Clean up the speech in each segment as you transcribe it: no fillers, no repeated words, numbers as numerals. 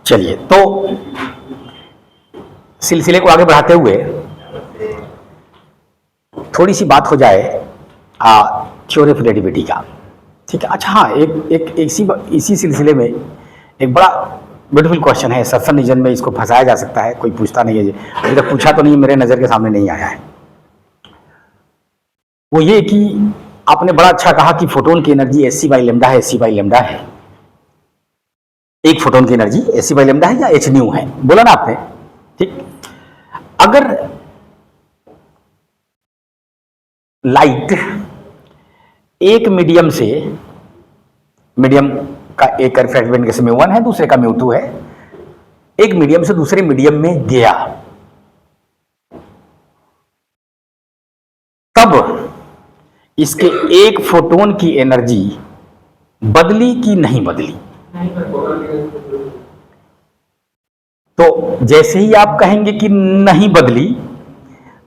चलिए, तो सिलसिले को आगे बढ़ाते हुए थोड़ी सी बात हो जाए थ्योरी ऑफ रिलेटिविटी का। ठीक है, अच्छा हाँ, इसी सिलसिले में एक बड़ा ब्यूटीफुल क्वेश्चन है, सत्संग निजन में इसको फंसाया जा सकता है, कोई पूछता नहीं है, अभी तक पूछा तो नहीं, मेरे नज़र के सामने नहीं आया है। वो ये कि आपने बड़ा अच्छा कहा कि फोटोन की एनर्जी एच बाई लेमडा है, एच बाई लेमडा है। एक फोटोन की एनर्जी एच बाई लेमडा है या एच न्यू है, बोला ना आपने। ठीक, अगर लाइट एक मीडियम से, मीडियम का एक रिफ्रैक्टिव इंडेक्स म्यू 1 है, दूसरे का म्यू 2 है, एक मीडियम से दूसरे मीडियम में गया, तब इसके एक फोटोन की एनर्जी बदली कि नहीं बदली? तो जैसे ही आप कहेंगे कि नहीं बदली,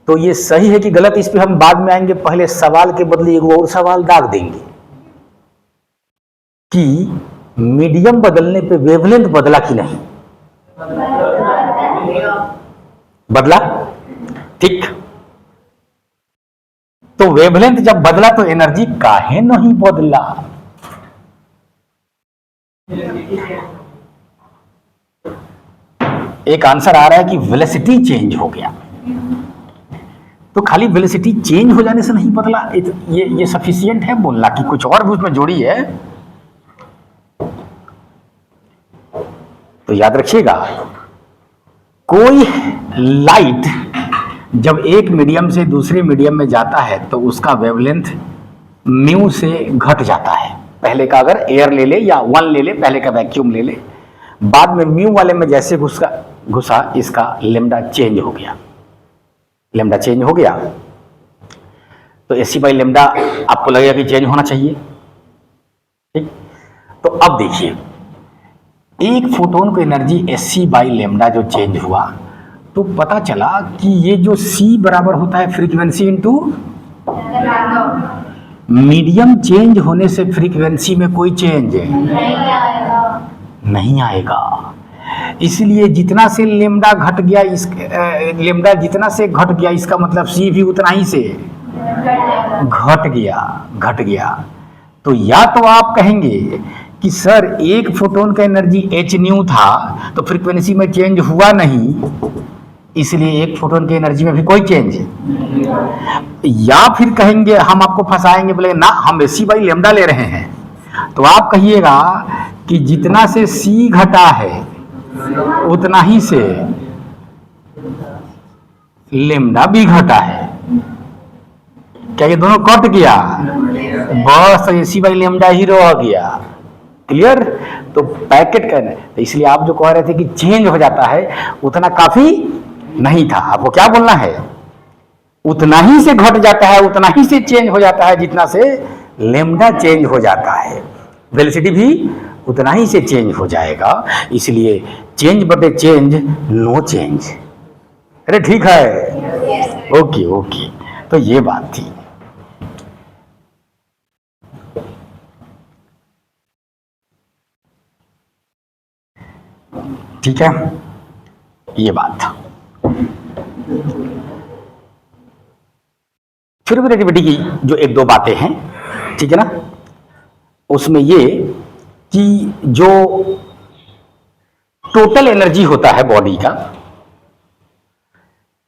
तो ये सही है कि गलत, इस पे हम बाद में आएंगे। पहले सवाल के बदले एक और सवाल दाग देंगे कि मीडियम बदलने पे वेवलेंथ बदला कि नहीं? बदला। ठीक, तो वेवलेंथ जब बदला तो एनर्जी काहे नहीं बदला? एक आंसर आ रहा है कि वेलोसिटी चेंज हो गया। तो खाली वेलोसिटी चेंज हो जाने से नहीं बदला, ये सफिशिएंट है बोलना कि कुछ और भी उसमें जोड़ी है? तो याद रखिएगा, कोई लाइट जब एक मीडियम से दूसरे मीडियम में जाता है तो उसका वेवलेंथ म्यू से घट जाता है। पहले का अगर एयर ले ले या 1 ले ले, पहले का वैक्यूम ले ले, बाद में म्यू वाले में जैसे घुसा इसका लेमडा चेंज हो गया, लेमडा चेंज हो गया, तो एच बाई लेमडा आपको लगेगा कि चेंज होना चाहिए। ठीक, तो अब देखिए, एक फोटोन को एनर्जी एच बाई लेमडा जो चेंज हुआ, तो पता चला कि ये जो C बराबर होता है फ्रीक्वेंसी इंटू मीडियम, चेंज होने से फ्रीक्वेंसी में कोई चेंज नहीं आएगा। इसलिए जितना से लेमडा घट गया, लेमडा जितना से घट गया, इसका मतलब C भी उतना ही से घट गया। तो या तो आप कहेंगे कि सर एक फोटोन का एनर्जी एच न्यू था तो फ्रीक्वेंसी में चेंज हुआ नहीं, इसलिए एक फोटोन की एनर्जी में भी कोई चेंज है। या फिर कहेंगे, हम आपको फंसाएंगे, बोले ना हम एच बाई लेमडा ले रहे हैं, तो आप कहिएगा कि जितना से C घटा है उतना ही से लेमडा भी घटा है। क्या ये दोनों कट गया? बस एच बाई लेमडा ही रह गया। क्लियर? तो पैकेट कहना, तो इसलिए आप जो कह रहे थे कि चेंज हो जाता है, उतना काफी नहीं था। आपको क्या बोलना है? उतना ही से घट जाता है, उतना ही से चेंज हो जाता है जितना से लेमडा चेंज हो जाता है। वेलोसिटी भी उतना ही से चेंज हो जाएगा। इसलिए चेंज बटे चेंज नो चेंज। अरे ठीक है, ओके ओके, तो ये बात थी। ठीक है, ये बात था। फिर रिलेटिविटी की जो एक दो बातें हैं, ठीक है ना, उसमें ये कि जो टोटल एनर्जी होता है बॉडी का,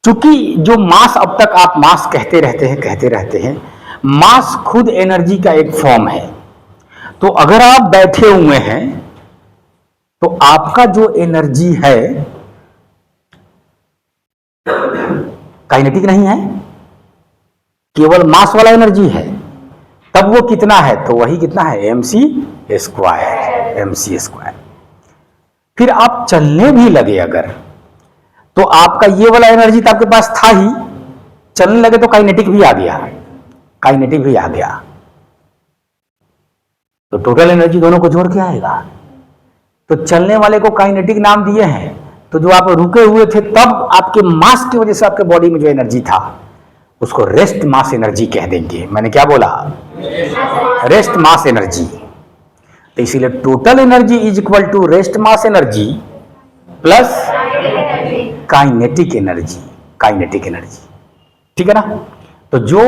चूंकि जो मास, अब तक आप मास कहते रहते हैं, मास खुद एनर्जी का एक फॉर्म है। तो अगर आप बैठे हुए हैं तो आपका जो एनर्जी है काइनेटिक नहीं है, केवल मास वाला एनर्जी है। तब वो कितना है? तो वही कितना है? mc square. फिर आप चलने भी लगे अगर, तो आपका ये वाला एनर्जी तो आपके पास था ही, चलने लगे तो काइनेटिक भी आ गया, तो टोटल एनर्जी दोनों को जोड़ के आएगा। तो चलने वाले को काइनेटिक नाम दिए हैं, तो जो आप रुके हुए थे तब आपके मास की वजह से आपके बॉडी में जो एनर्जी था उसको रेस्ट मास एनर्जी कह देंगे। मैंने क्या बोला? Rest mass energy. तो इसीलिए total energy is equal to rest mass energy plus kinetic energy, kinetic energy. ठीक है ना। तो जो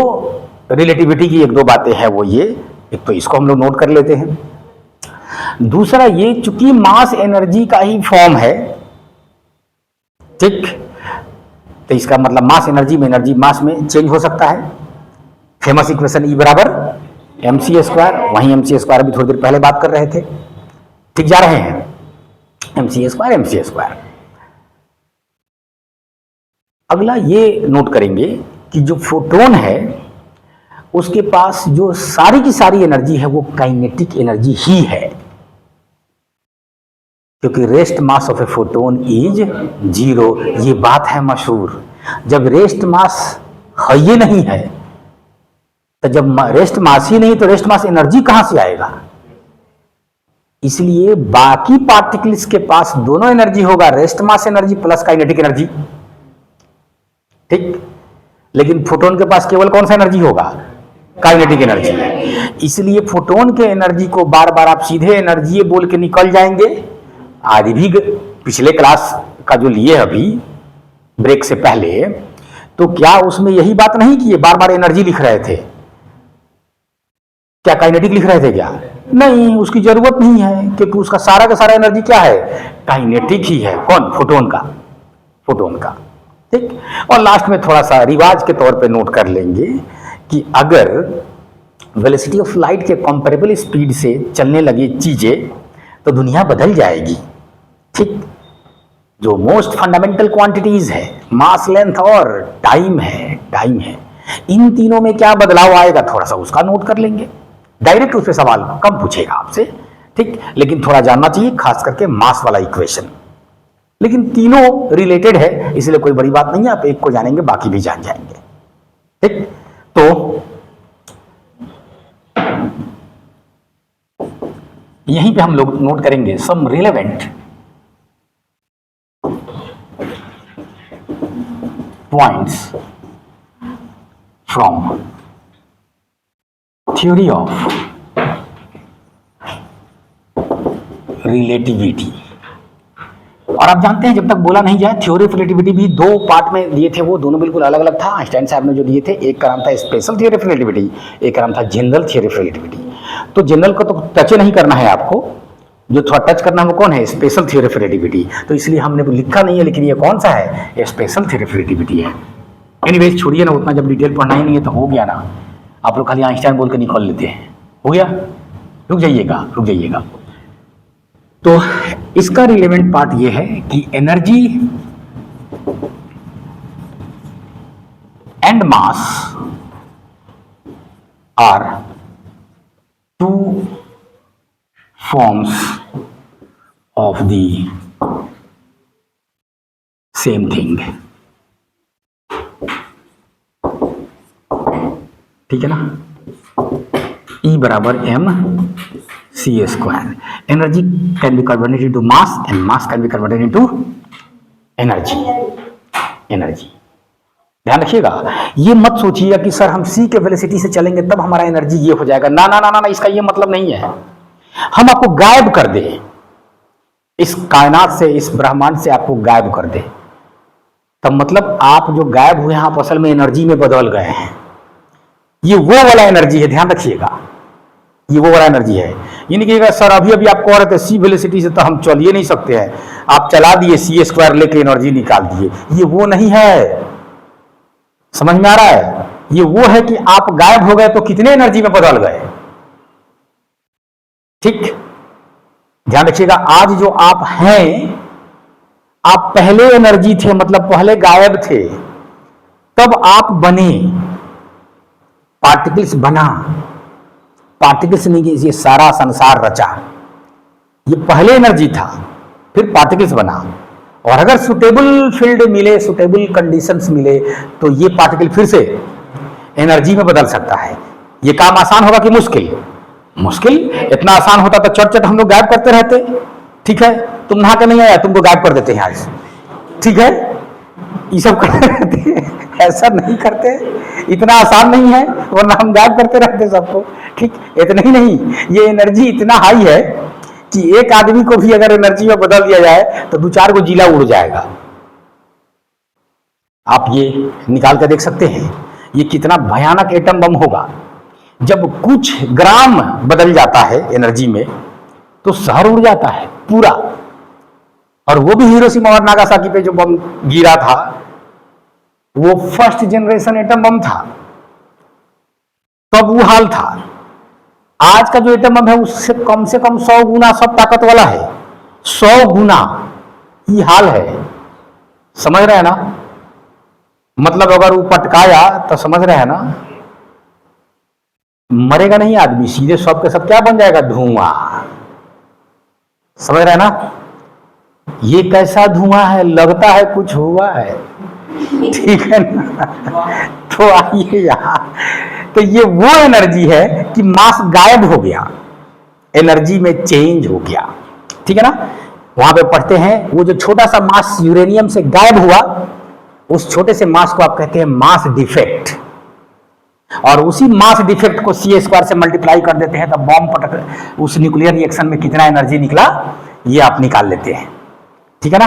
रिलेटिविटी की एक दो बातें हैं वो ये, एक तो इसको हम लोग नोट कर लेते हैं। दूसरा ये, चूंकि मास एनर्जी का ही फॉर्म है, ठीक, तो इसका मतलब मास एनर्जी में एनर्जी मास में चेंज हो सकता है। फेमस इक्वेशन E बराबर mc², वहीं mc² अभी थोड़ी देर पहले बात कर रहे थे, ठीक जा रहे हैं, mc²। अगला ये नोट करेंगे कि जो फोटोन है उसके पास जो सारी की सारी एनर्जी है वो काइनेटिक एनर्जी ही है, क्योंकि rest mass of a photon is 0। ये बात है मशहूर। जब रेस्ट मास है ये नहीं है, तो जब रेस्ट मास ही नहीं तो रेस्ट मास एनर्जी कहां से आएगा? इसलिए बाकी पार्टिकल्स के पास दोनों एनर्जी होगा, rest mass energy plus kinetic energy, ठीक। लेकिन फोटोन के पास केवल कौन सा एनर्जी होगा? Kinetic energy. इसलिए फोटोन के एनर्जी को बार बार आप सीधे एनर्जी बोल के निकल जाएंगे। आज भी पिछले क्लास का जो लिए अभी ब्रेक से पहले, तो क्या उसमें यही बात नहीं कि ये बार बार एनर्जी लिख रहे थे? क्या काइनेटिक लिख रहे थे क्या? नहीं, उसकी जरूरत नहीं है, क्योंकि उसका सारा का सारा एनर्जी क्या है? काइनेटिक ही है। कौन? फोटोन का, फोटोन का, ठीक। और लास्ट में थोड़ा सा रिवाज के तौर पे नोट कर लेंगे कि अगर वेलोसिटी ऑफ लाइट के कंपेरेबल स्पीड से चलने लगी चीजें तो दुनिया बदल जाएगी, ठीक। जो मोस्ट फंडामेंटल क्वांटिटीज है, मास, लेंथ और टाइम है, टाइम है, इन तीनों में क्या बदलाव आएगा थोड़ा सा उसका नोट कर लेंगे। डायरेक्ट उस पर सवाल कम पूछेगा आपसे, ठीक, लेकिन थोड़ा जानना चाहिए, खास करके मास वाला इक्वेशन। लेकिन तीनों रिलेटेड है, इसलिए कोई बड़ी बात नहीं है, आप एक को जानेंगे बाकी भी जान जाएंगे, ठीक। तो यहीं पे हम लोग नोट करेंगे some relevant points from theory of relativity. और आप जानते हैं जब तक बोला नहीं जाए, थ्योरी ऑफ रिलेटिविटी भी दो पार्ट में दिए थे, वो दोनों बिल्कुल अलग अलग था। आइंस्टाइन साहब ने जो दिए थे, एक का नाम था स्पेशल थ्योरी ऑफ रिलेटिविटी, एक का नाम था जनरल थ्योरी ऑफ रिलेटिविटी। तो जनरल को तो टच नहीं करना है आपको, जो थोड़ा टच करना है वो कौन है? Special theory of relativity. तो इसलिए हमने लिखा नहीं है, लेकिन ये कौन सा है? ये स्पेशल थ्योरी ऑफ रिलेटिविटी है। एनीवेज छोड़िए ना, उतना जब डिटेल पढ़ना ही नहीं है तो हो गया ना, आप लोग खाली आइंस्टाइन बोल के निकाल लेते हैं, हो गया। रुक जाइएगा, रुक जाइएगा। तो इसका रिलेवेंट पार्ट ये है कि energy and mass are two forms of the same thing, ठीक है ना। E बराबर mc²। Energy can be converted into mass and mass can be converted into energy, energy. ध्यान रखिएगा, ये मत सोचिएगा कि सर हम c के वेलोसिटी से चलेंगे तब हमारा एनर्जी ये हो जाएगा। ना ना ना ना, इसका ये मतलब नहीं है। हम आपको गायब कर दे, इस कायनात से, इस ब्रह्मांड से आपको गायब कर दे, तब मतलब आप जो गायब हुए हैं आप असल में एनर्जी में बदल गए हैं। ये वो वाला एनर्जी है, ध्यान रखिएगा, ये वो वाला एनर्जी है। ये नहीं कहिएगा सर अभी अभी आपको आ रहे थे सी वेलोसिटी से तो हम चल ही नहीं सकते हैं, आप चला दिए c² लेके एनर्जी निकाल दिए। ये वो नहीं है, समझ में आ रहा है? ये वो है कि आप गायब हो गए तो कितने एनर्जी में बदल गए, ठीक। ध्यान रखिएगा, आज जो आप हैं, आप पहले एनर्जी थे, मतलब पहले गायब थे, तब आप बने, पार्टिकल्स बना। पार्टिकल्स नहीं, ये सारा संसार रचा, ये पहले एनर्जी था, फिर पार्टिकल्स बना। और अगर सुटेबल फील्ड मिले, सुटेबल कंडीशंस मिले, तो ये पार्टिकल फिर से एनर्जी में बदल सकता है। ये काम आसान होगा कि मुश्किल? मुश्किल। इतना आसान होता तो चट चट हम लोग गायब करते रहते, ठीक है। तुम नहा के नहीं आया, तुमको गायब कर देते हैं आज, ठीक है, ये सब करते रहते हैं। ऐसा नहीं करते, इतना आसान नहीं है, वरना हम गायब करते रहते सबको। ठीक, इतना ही नहीं, ये एनर्जी इतना हाई है कि एक आदमी को भी अगर एनर्जी में बदल दिया जाए तो 2-4 को जिला उड़ जाएगा। आप ये निकाल कर देख सकते हैं, ये कितना भयानक एटम बम होगा। जब कुछ ग्राम बदल जाता है एनर्जी में तो शहर उड़ जाता है पूरा। और वो भी हिरोशिमा और नागासाकी पे जो बम गिरा था वो फर्स्ट जनरेशन एटम बम था, तब वो हाल था। आज का जो एटम बम है उससे कम से कम 100 गुना सब ताकत वाला है, 100 गुना ये हाल है। समझ रहे हैं ना? मतलब अगर वो पटकाया तो समझ रहे हैं ना, मरेगा नहीं आदमी, सीधे सब के सब क्या बन जाएगा? धुआं। समझ रहे हैं ना? ये कैसा धुआं है, लगता है कुछ हुआ है। ठीक है ना? तो आइए यहां, तो ये वो एनर्जी है कि मास गायब हो गया, एनर्जी में चेंज हो गया। ठीक है ना? वहां पे पढ़ते हैं वो जो छोटा सा मास यूरेनियम से गायब हुआ, उस छोटे से मास को आप कहते हैं मास डिफेक्ट। और उसी मास डिफेक्ट को C² से मल्टीप्लाई कर देते हैं, तब बॉम्ब पटक, उस न्यूक्लियर रिएक्शन में कितना एनर्जी निकला ये आप निकाल लेते हैं। ठीक है ना?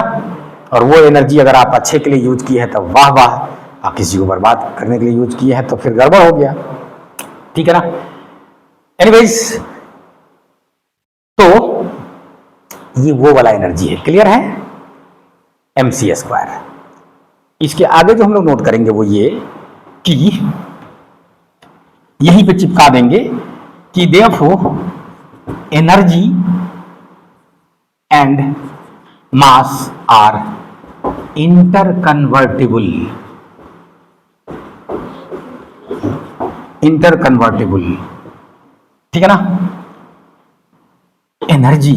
और वो एनर्जी अगर आप अच्छे के लिए यूज किए हैं तो वाह वाह, आप किसी को बर्बाद करने के लिए यूज किए हैं तो फिर गड़बड़ हो गया। ठीक है ना? एनीवेज, तो ये वो वाला एनर्जी है। क्लियर है? mc²। इसके आगे जो हम लोग नोट करेंगे वो ये कि यहीं पे चिपका देंगे कि therefore energy and mass are interconvertible. Interconvertible, ठीक है ना? एनर्जी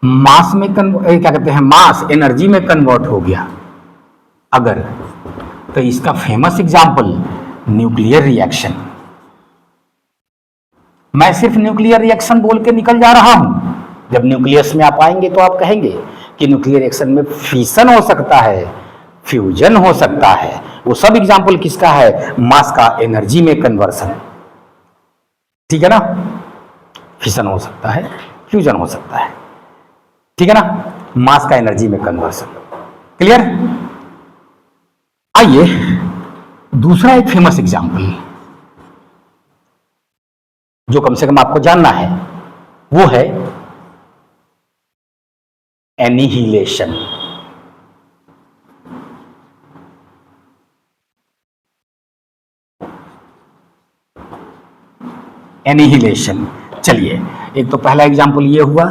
मास में क्या कहते हैं, मास एनर्जी में कन्वर्ट हो गया अगर, तो इसका फेमस एग्जांपल न्यूक्लियर रिएक्शन। मैं सिर्फ न्यूक्लियर रिएक्शन बोल के निकल जा रहा हूं, जब न्यूक्लियस में आप आएंगे तो आप कहेंगे कि न्यूक्लियर रिएक्शन में फिशन हो सकता है, फ्यूजन हो सकता है। वो सब एग्जांपल किसका है? मास का एनर्जी में कन्वर्सन। ठीक है ना? फिशन हो सकता है, फ्यूजन हो सकता है। ठीक है ना? मास का एनर्जी में कन्वर्सन। क्लियर? आइए दूसरा एक फेमस एग्जांपल जो कम से कम आपको जानना है वो है एनिहिलेशन। एनिहिलेशन, चलिए एक तो पहला एग्जांपल ये हुआ,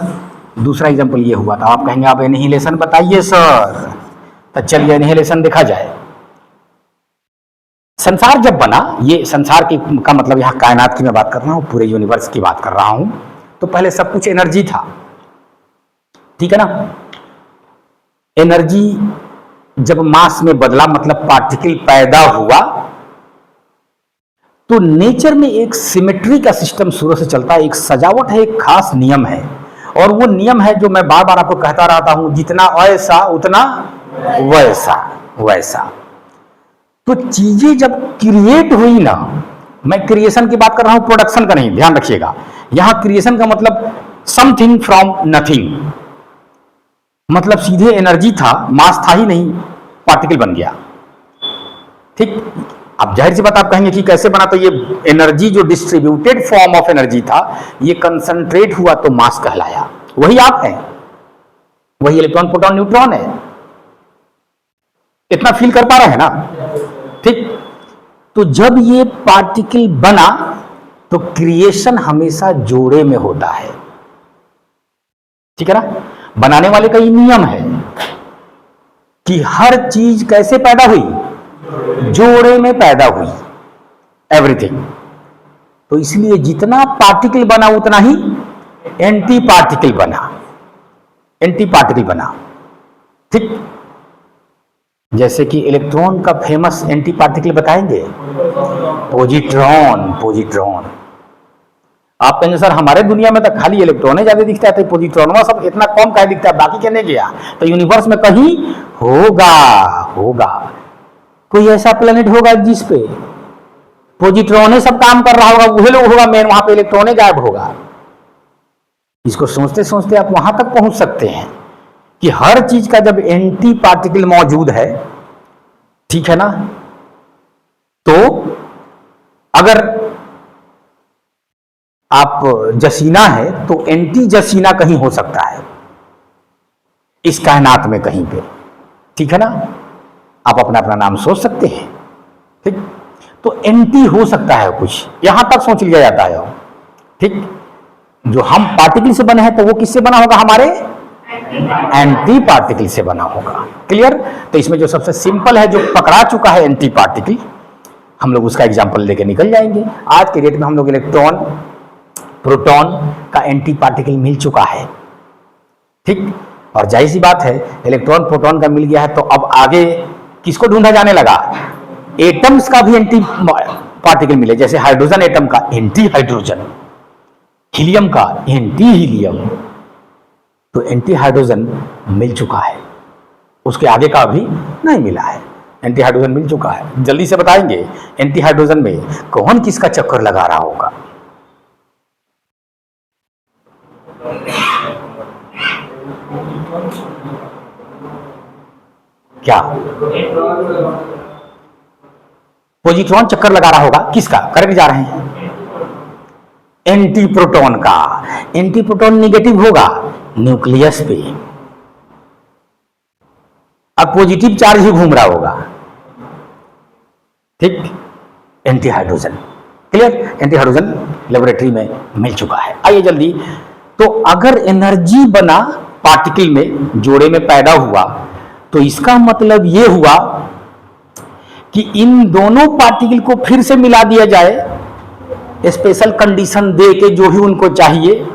दूसरा एग्जांपल ये हुआ था। आप कहेंगे आप एनिहिलेशन बताइए सर, तो चलिए एनिहिलेशन देखा जाए। संसार जब बना, ये संसार की का मतलब यहां कायनात की मैं बात कर रहा हूं, पूरे यूनिवर्स की बात कर रहा हूं, तो पहले सब कुछ एनर्जी था। ठीक है ना? एनर्जी जब मास में बदला, मतलब पार्टिकल पैदा हुआ, तो नेचर में एक सिमेट्री का सिस्टम शुरू से चलता है, एक सजावट है, एक खास नियम है। और वो नियम है जो मैं बार बार आपको कहता रहता हूं, जितना ऐसा उतना वैसा वैसा। तो चीजें जब क्रिएट हुई ना, मैं क्रिएशन की बात कर रहा हूं, प्रोडक्शन का नहीं, ध्यान रखिएगा। यहां क्रिएशन का मतलब समथिंग फ्रॉम नथिंग, मतलब सीधे एनर्जी था, मास था ही नहीं, पार्टिकल बन गया। ठीक? अब जाहिर सी बात आप कहेंगे कि कैसे बना, तो ये एनर्जी जो डिस्ट्रीब्यूटेड फॉर्म ऑफ एनर्जी था, ये कंसंट्रेट हुआ तो मास कहलाया। वही आप हैं, वही इलेक्ट्रॉन प्रोटॉन न्यूट्रॉन है। इतना फील कर पा रहे हैं ना? ठीक? तो जब ये पार्टिकल बना तो क्रिएशन हमेशा जोड़े में होता है। ठीक है ना? बनाने वाले का ये नियम है कि हर चीज कैसे पैदा हुई, जोड़े में पैदा हुई, एवरीथिंग। तो इसलिए जितना पार्टिकल बना उतना ही एंटी पार्टिकल बना, एंटी पार्टिकल बना। ठीक? जैसे कि इलेक्ट्रॉन का फेमस एंटी पार्टिकल बताएंगे, पॉजिट्रॉन। पॉजिट्रॉन आप कहेंगे सर हमारे दुनिया में तो खाली इलेक्ट्रॉन ही ज्यादा दिखता है, तो पॉजिट्रॉन सब इतना कम क्या दिखता है, बाकी कहने गया तो यूनिवर्स में कहीं होगा। होगा कोई ऐसा प्लेनेट होगा जिस पे पॉजिट्रॉन सब काम कर रहा होगा, वही लोग होगा मेन, वहां पे इलेक्ट्रॉन गायब होगा। इसको सोचते सोचते आप वहां तक पहुंच सकते हैं कि हर चीज का जब एंटी पार्टिकल मौजूद है, ठीक है ना, तो अगर आप जसीना है तो एंटी जसीना कहीं हो सकता है इस कायनात में कहीं पे, ठीक है ना। आप अपना अपना नाम सोच सकते हैं, ठीक। तो एंटी हो सकता है कुछ, यहां तक सोच लिया जाता है, ठीक। जो हम पार्टिकल से बने हैं तो वो किससे बना होगा, हमारे एंटी पार्टिकल से बना होगा। क्लियर। तो इसमें जो सबसे सिंपल है, जो पकड़ा चुका है एंटी पार्टिकल, हम लोग उसका एग्जांपल लेके निकल जाएंगे। आज के डेट में हम लोग इलेक्ट्रॉन प्रोटॉन का एंटी पार्टिकल मिल चुका है, ठीक। और जाहिर सी बात है, इलेक्ट्रॉन प्रोटॉन का मिल गया है तो अब आगे किसको ढूंढा जाने लगा, एटम्स का भी एंटी पार्टिकल मिले, जैसे हाइड्रोजन एटम का एंटी हाइड्रोजन, हीलियम का एंटी हीलियम। तो एंटी हाइड्रोजन मिल चुका है, उसके आगे का भी नहीं मिला है। एंटी हाइड्रोजन मिल चुका है। जल्दी से बताएंगे एंटी हाइड्रोजन में कौन किसका चक्कर लगा रहा होगा। क्या पॉजिट्रॉन चक्कर लगा रहा होगा, किसका, करेक्ट जा रहे हैं, एंटी प्रोटॉन का। एंटी प्रोटॉन निगेटिव होगा न्यूक्लियस पे, अब पॉजिटिव चार्ज ही घूम रहा होगा, ठीक। Anti hydrogen, clear. Anti hydrogen laboratory में मिल चुका है। आइए जल्दी। तो अगर एनर्जी बना पार्टिकल में, जोड़े में पैदा हुआ, तो इसका मतलब यह हुआ कि इन दोनों पार्टिकल को फिर से मिला दिया जाए स्पेशल कंडीशन दे के, जो भी उनको चाहिए,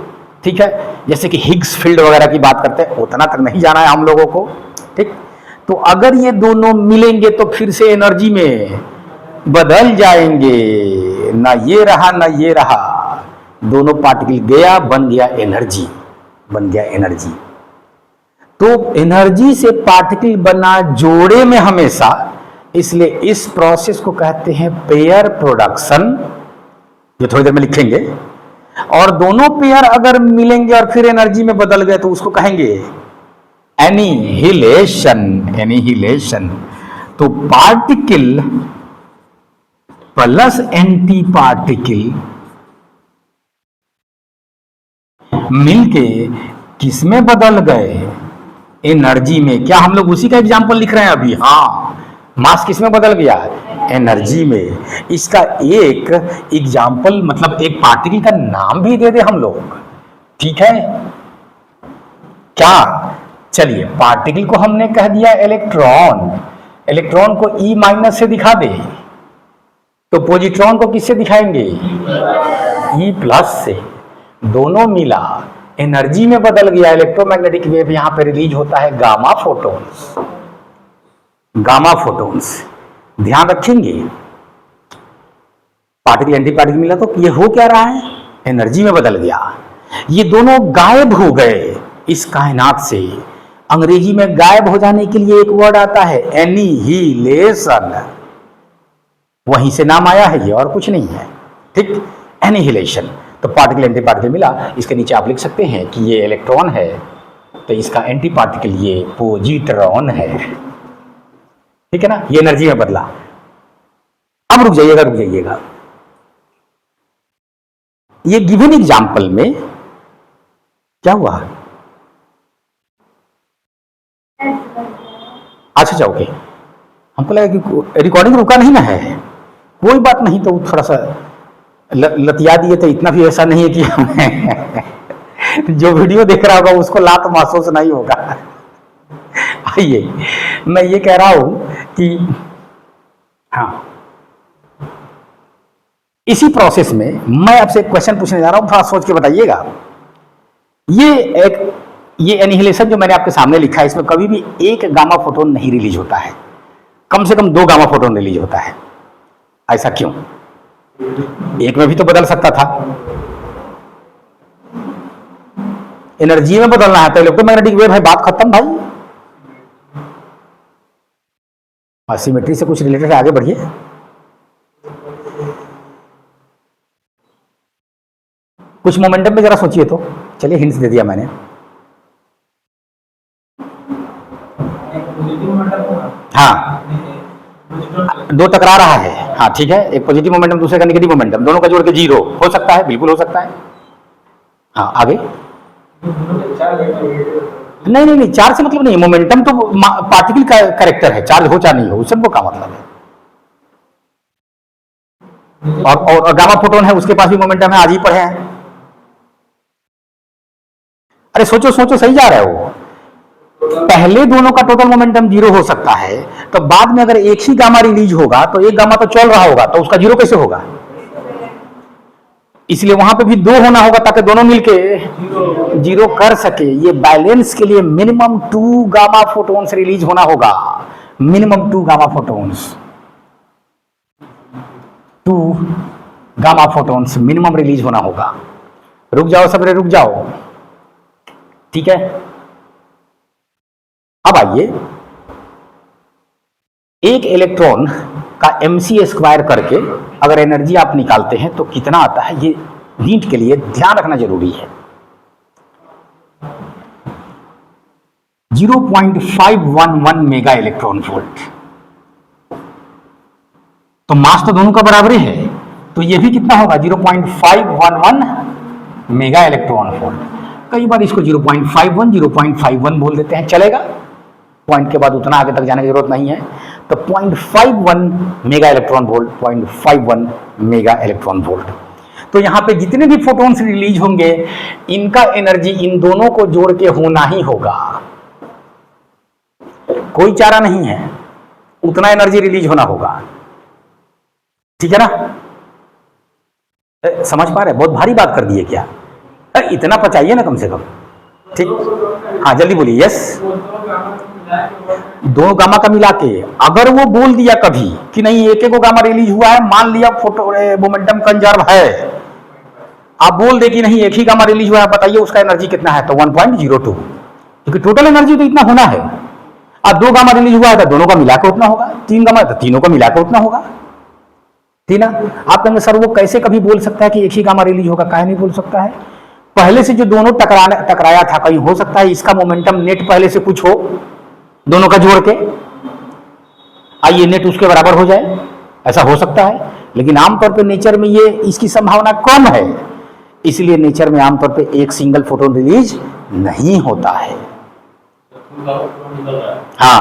ठीक है। जैसे कि हिग्स फील्ड वगैरह की बात करते हैं, उतना तक नहीं जाना है हम लोगों को, ठीक। तो अगर ये दोनों मिलेंगे तो फिर से एनर्जी में बदल जाएंगे, ना ये रहा ना ये रहा, दोनों पार्टिकल गया, बन गया एनर्जी, बन गया एनर्जी। तो एनर्जी से पार्टिकल बना जोड़े में हमेशा, इसलिए इस प्रोसेस को कहते हैं पेयर प्रोडक्शन, जो थोड़ी देर में लिखेंगे। और दोनों पेयर अगर मिलेंगे और फिर एनर्जी में बदल गए तो उसको कहेंगे एनिहिलेशन, एनिहिलेशन। तो पार्टिकल प्लस एंटी पार्टिकल मिलके किसमें बदल गए, एनर्जी में। क्या हम लोग उसी का एग्जांपल लिख रहे हैं अभी, हाँ। मास किसमें बदल गया, एनर्जी में। इसका एक एग्जांपल, मतलब एक पार्टिकल का नाम भी दे दे हम लोग, ठीक है। क्या, चलिए पार्टिकल को हमने कह दिया इलेक्ट्रॉन, इलेक्ट्रॉन को ई माइनस से दिखा दे, तो पॉजिट्रॉन को किससे दिखाएंगे, ई प्लस से। दोनों मिला, एनर्जी में बदल गया, इलेक्ट्रोमैग्नेटिक वेव यहां पे रिलीज होता है, गामा फोटोन्स, गामा फोटोन्स। ध्यान रखेंगे, पार्टिकल एंटी पार्टिकल मिला तो ये हो क्या रहा है, एनर्जी में बदल गया। ये दोनों गायब हो गए इस कायनात से। अंग्रेजी में गायब हो जाने के लिए एक वर्ड आता है एनिहिलेशन, वहीं से नाम आया है ये, और कुछ नहीं है, ठीक। एनिहिलेशन। तो पार्टिकल एंटी पार्टिकल मिला, इसके नीचे आप लिख सकते हैं कि ये इलेक्ट्रॉन है, तो इसका एंटी पार्टिकल ये पॉजिट्रॉन है, ठीक है ना। ये एनर्जी में बदला। अब रुक जाइएगा, रुक जाइएगा। ये गिवन एग्जांपल में क्या हुआ, अच्छा ओके, हमको लगा कि रिकॉर्डिंग रुका नहीं ना है, कोई बात नहीं। तो थोड़ा सा लतिया दिए, तो इतना भी ऐसा नहीं है कि हमें जो वीडियो देख रहा होगा उसको लात महसूस नहीं होगा। आइए, मैं ये कह रहा हूं कि हाँ, इसी प्रोसेस में मैं आपसे एक क्वेश्चन पूछने जा रहा हूं, थोड़ा सोच के बताइएगा। ये एनिहिलेशन जो मैंने आपके सामने लिखा है, इसमें कभी भी एक गामा फोटोन नहीं रिलीज होता है, कम से कम 2 गामा फोटोन रिलीज होता है। ऐसा क्यों, एक में भी तो बदल सकता था। एनर्जी में बदलना है तो इलेक्ट्रोमैग्नेटिक वेव है, बात खत्म भाई। सिमेट्री से कुछ रिलेटेड है, आगे बढ़िए। कुछ मोमेंटम में जरा सोचिए तो, चलिए हिंट्स दे दिया मैंने। हाँ, दो टकरा रहा है, हाँ ठीक है, एक पॉजिटिव मोमेंटम दूसरे का नेगेटिव मोमेंटम, दोनों का जोड़ के जीरो हो सकता है, बिल्कुल हो सकता है। हाँ आगे। नहीं नहीं नहीं, चार्ज से मतलब नहीं, मोमेंटम तो पार्टिकल का कैरेक्टर है, चार्ज हो चाहे नहीं हो, उससे हमको क्या मतलब है। और गामा फोटोन है, उसके पास भी मोमेंटम है, आज ही पढ़े हैं। अरे सोचो सोचो, सही जा रहा है वो। पहले दोनों का टोटल मोमेंटम जीरो हो सकता है, तो बाद में अगर एक ही गामा रिलीज होगा तो एक गामा तो चल रहा होगा, तो उसका जीरो कैसे होगा। इसलिए वहां पे भी दो होना होगा ताकि दोनों मिलके जीरो कर सके। ये बैलेंस के लिए मिनिमम 2 गामा फोटोन्स रिलीज होना होगा, minimum 2 gamma photons, 2 gamma photons minimum release होना होगा। रुक जाओ सबरे, रुक जाओ, ठीक है। अब आइए, एक इलेक्ट्रॉन का mc² करके अगर एनर्जी आप निकालते हैं तो कितना आता है, ये नीट के लिए ध्यान रखना जरूरी है। 0.511 मेगा इलेक्ट्रॉन वोल्ट। तो मास तो दोनों का बराबर ही है, तो ये भी कितना होगा, 0.511 मेगा इलेक्ट्रॉन वोल्ट। कई बार इसको 0.51 बोल देते हैं, चलेगा, पॉइंट के बाद उतना आगे तक जाने की जरूरत नहीं है। तो 0.51 mega electron volt, 0.51 mega electron volt. तो यहां पे जितने भी फोटॉन्स रिलीज होंगे, इनका एनर्जी इन दोनों को जोड़ के होना ही होगा, कोई चारा नहीं है, उतना एनर्जी रिलीज होना होगा, ठीक है ना। समझ पा रहे, बहुत भारी बात कर दी है क्या, इतना पचाइए ना कम से कम, ठीक। हाँ जल्दी बोलिए, यस। दो गामा का मिला के अगर वो बोल दिया कभी कि नहीं एक एक गामा रिलीज हुआ है, मान लिया फोटो मोमेंटम कंजर्व है, आप बोल दे कि नहीं एक ही गामा रिलीज हुआ है, बताइए उसका एनर्जी कितना है, तो 1.02, क्योंकि टोटल एनर्जी तो इतना होना है। अब 2 गामा रिलीज हुआ है तो दोनों का मिलाकर उतना होगा, 3 गामा तो तीनों का मिलाकर उतना होगा, ठीक ना। आप कहेंगे सर वो कैसे कभी बोल सकता है कि एक ही गामा रिलीज होगा, काहे नहीं बोल सकता है, पहले से जो दोनों टकराया था, कहीं हो सकता है इसका मोमेंटम नेट पहले से कुछ हो, दोनों का जोड़ के आइए नेट उसके बराबर हो जाए, ऐसा हो सकता है। लेकिन आमतौर पे नेचर में ये इसकी संभावना कम है, इसलिए नेचर में आमतौर पे एक सिंगल फोटोन रिलीज नहीं होता है। हाँ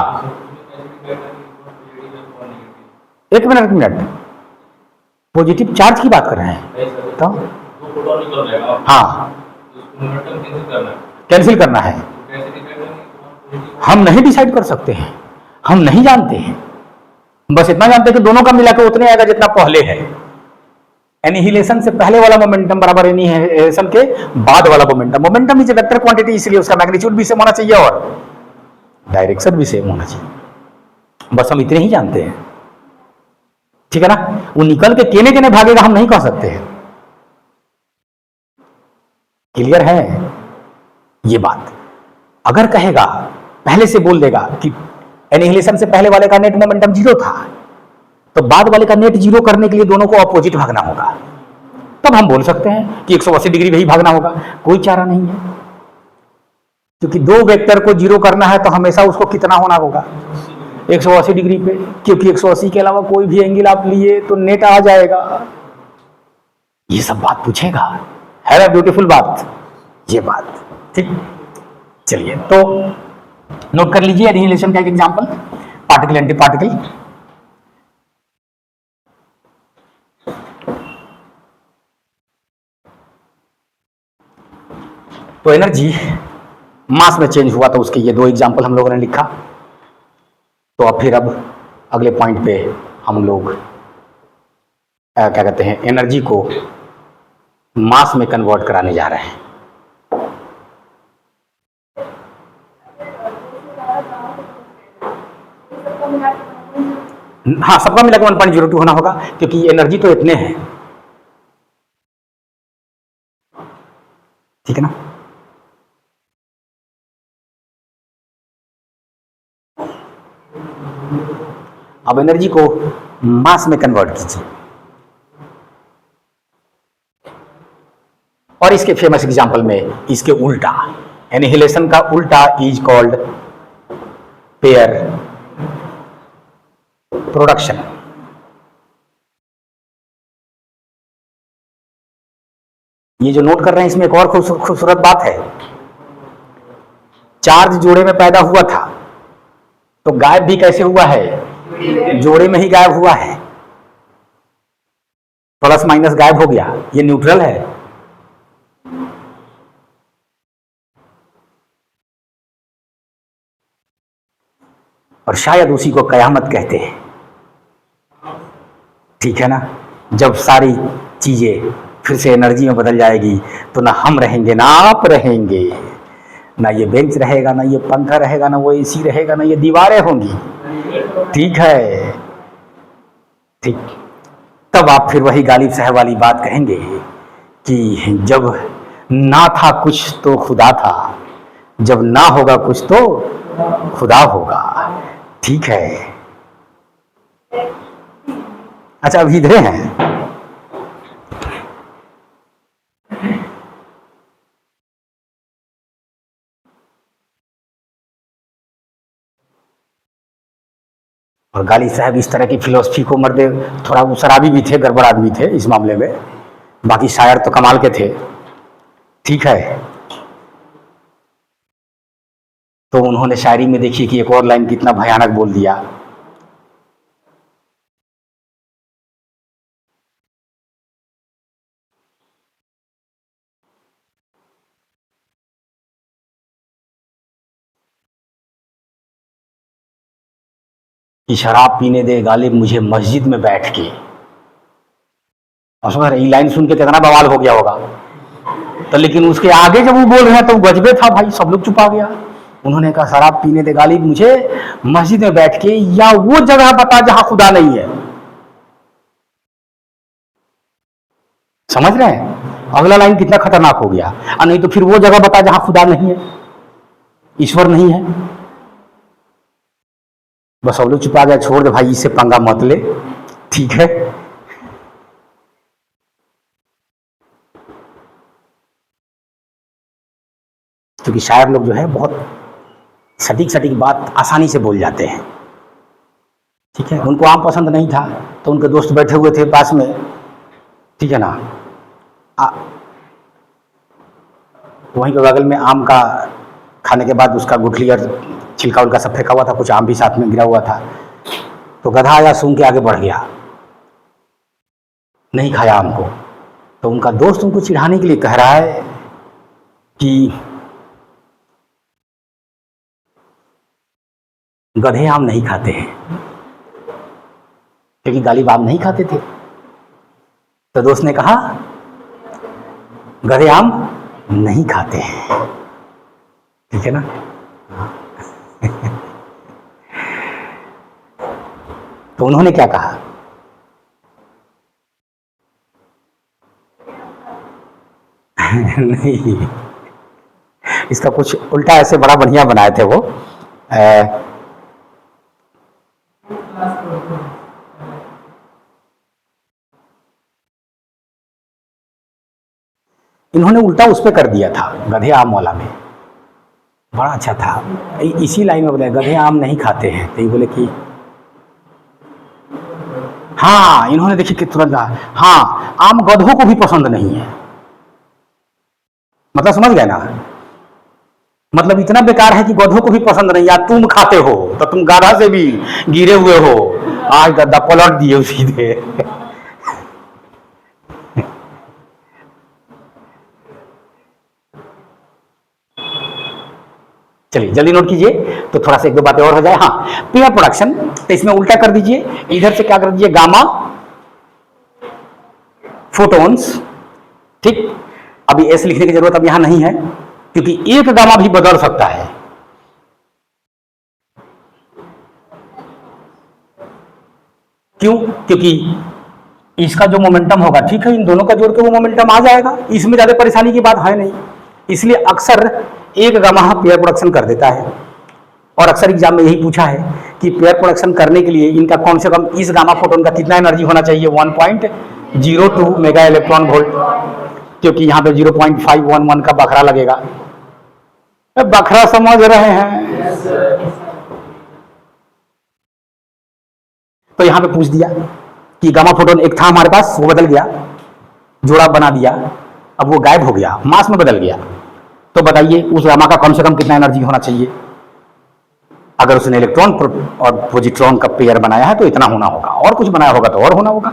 एक मिनट, पॉजिटिव चार्ज की बात कर रहे हैं तो हाँ कैंसिल करना है, हम नहीं डिसाइड कर सकते हैं, हम नहीं जानते हैं, बस इतना जानते हैं कि दोनों का मिलाकर उतने आएगा जितना पहले है। एनिहिलेशन से पहले वाला मोमेंटम बराबर एनिहिलेशन के बाद वाला momentum. Momentum is vector quantity, इसलिए उसका मैग्नीट्यूड भी सेम होना चाहिए और डायरेक्शन भी सेम होना चाहिए, बस हम इतने ही जानते हैं, ठीक है ना। वो निकल के केने केने भागेगा हम नहीं कह सकते हैं, क्लियर है ये बात। अगर कहेगा पहले से बोल देगा कि एनिहिलेशन से पहले वाले का नेट मोमेंटम 0 था, तो बाद वाले का नेट 0 करने के लिए दोनों को अपोजिट भागना होगा, तब हम बोल सकते हैं कि 180 डिग्री भी भागना होगा, कोई चारा नहीं है, क्योंकि दो वेक्टर को 0 करना है तो हमेशा उसको कितना होना होगा, 180 डिग्री पे, क्योंकि 180 के अलावा कोई भी एंगल आप लिए तो नेट आ जाएगा। ये सब बात पूछेगा, है ना ब्यूटीफुल बात ये बात, ठीक। चलिए तो नोट कर लीजिए एनिहिलेशन का एक एग्जांपल, पार्टिकल एंटी पार्टिकल। तो एनर्जी मास में चेंज हुआ, तो उसके ये 2 एग्जांपल हम लोगों ने लिखा। तो अब फिर अगले पॉइंट पे हम लोग क्या कहते हैं, एनर्जी को मास में कन्वर्ट कराने जा रहे हैं। हाँ सबका मिलाकर 1.02 होना होगा, क्योंकि एनर्जी तो इतने हैं, ठीक है ना। अब एनर्जी को मास में कन्वर्ट कीजिए। और इसके फेमस एग्जांपल में इसके उल्टा, एनिहिलेशन का उल्टा इज कॉल्ड पेयर प्रोडक्शन। ये जो नोट कर रहे हैं इसमें एक और खूबसूरत बात है, चार्ज जोड़े में पैदा हुआ था तो गायब भी कैसे हुआ है, जोड़े में ही गायब हुआ है, प्लस माइनस गायब हो गया, ये न्यूट्रल है। और शायद उसी को कयामत कहते हैं, ठीक है ना। जब सारी चीजें फिर से एनर्जी में बदल जाएगी तो ना हम रहेंगे ना आप रहेंगे, ना ये बेंच रहेगा, ना ये पंखा रहेगा, ना वो एसी रहेगा, ना ये दीवारें होंगी, ठीक है, ठीक। तब आप फिर वही गालिब साहब वाली बात कहेंगे कि जब ना था कुछ तो खुदा था, जब ना होगा कुछ तो खुदा होगा, ठीक है। अच्छा, अभी इधर हैं, और गालिब साहब इस तरह की फिलोसफी को मर्दे थोड़ा वो शराबी भी थे, गड़बड़ आदमी थे इस मामले में, बाकी शायर तो कमाल के थे, ठीक है। तो उन्होंने शायरी में देखिए कि एक और लाइन कितना भयानक बोल दिया, कि शराब पीने दे गालिब मुझे मस्जिद में बैठ के। और समझ रहे, ये लाइन सुन के कितना बवाल हो गया होगा, तो लेकिन उसके आगे जब वो बोल रहे हैं तो गजबे था भाई, सब लोग चुप आ गया। उन्होंने कहा शराब पीने दे गालिब मुझे मस्जिद में बैठ के, या वो जगह बता जहां खुदा नहीं है। समझ रहे हैं अगला लाइन कितना खतरनाक हो गया, और नहीं तो फिर वो जगह बता जहां खुदा नहीं है, ईश्वर नहीं है। बस सब लोग चुप आ गया, छोड़ दे भाई, इससे पंगा मत ले, ठीक है। क्योंकि शायर लोग जो है बहुत सटीक सटीक बात आसानी से बोल जाते हैं, ठीक है। उनको आम पसंद नहीं था तो उनके दोस्त बैठे हुए थे पास में, ठीक है ना, वहीं के बगल में आम का खाने के बाद उसका गुठली और छिलका उनका सब फेंका हुआ था, कुछ आम भी साथ में गिरा हुआ था। तो गधा आया, सूंघ के आगे बढ़ गया, नहीं खाया आम को। तो उनका दोस्त उनको चिढ़ाने के लिए कह रहा है कि गधे आम नहीं खाते हैं, क्योंकि गालिब आम नहीं खाते थे। तो दोस्त ने कहा गधे आम नहीं खाते हैं, ठीक है ना। तो उन्होंने क्या कहा, नहीं, इसका कुछ उल्टा ऐसे बड़ा बढ़िया बनाए थे वो। इन्होंने उल्टा उस पे कर दिया था, गधे आम वाला में, बड़ा अच्छा था। इसी लाइन में बोले गधे आम नहीं खाते हैं, तो ये बोले कि हाँ, इन्होंने देखिए कि तुरंत कहा हाँ, आम गधों को भी पसंद नहीं है। मतलब समझ गए ना, मतलब इतना बेकार है कि गधों को भी पसंद नहीं, या तुम खाते हो तो तुम गाधा से भी गिरे हुए हो, आज गद्दा पलट दिए सीधे। चलिए जल्दी नोट कीजिए तो थोड़ा सा एक दो बातें और हो जाए। हाँ, पेयर प्रोडक्शन, तो इसमें उल्टा कर दीजिए, इधर से क्या कर दीजिए, गामा फोटॉन्स, ठीक। अभी एस लिखने की जरूरत अब यहां नहीं है, क्योंकि एक गामा भी बदल सकता है। क्यों? क्योंकि इसका जो मोमेंटम होगा, ठीक है, इन दोनों का जोड़ के वो मोमेंटम आ जाएगा, इसमें ज्यादा परेशानी की बात है नहीं। इसलिए अक्सर एक गामा पेयर प्रोडक्शन कर देता है, और अक्सर एग्जाम में यही पूछा है कि पेयर प्रोडक्शन करने के लिए इनका कम से कम इस गामा फोटोन का कितना एनर्जी होना चाहिए, 1.02 मेगा इलेक्ट्रॉन वोल्ट, क्योंकि यहाँ पे 0.511 का बखरा लगेगा। बखरा समझ रहे हैं? तो यहां पे पूछ दिया कि गामा फोटोन एक था हमारे पास, वो बदल गया, जोड़ा बना दिया, अब वो गायब हो गया, मास में बदल गया, तो बताइए उस गामा का कम से कम कितना एनर्जी होना चाहिए। अगर उसने इलेक्ट्रॉन और पॉजिट्रॉन का पेयर बनाया है तो इतना होना होगा, और कुछ बनाया होगा तो और होना होगा,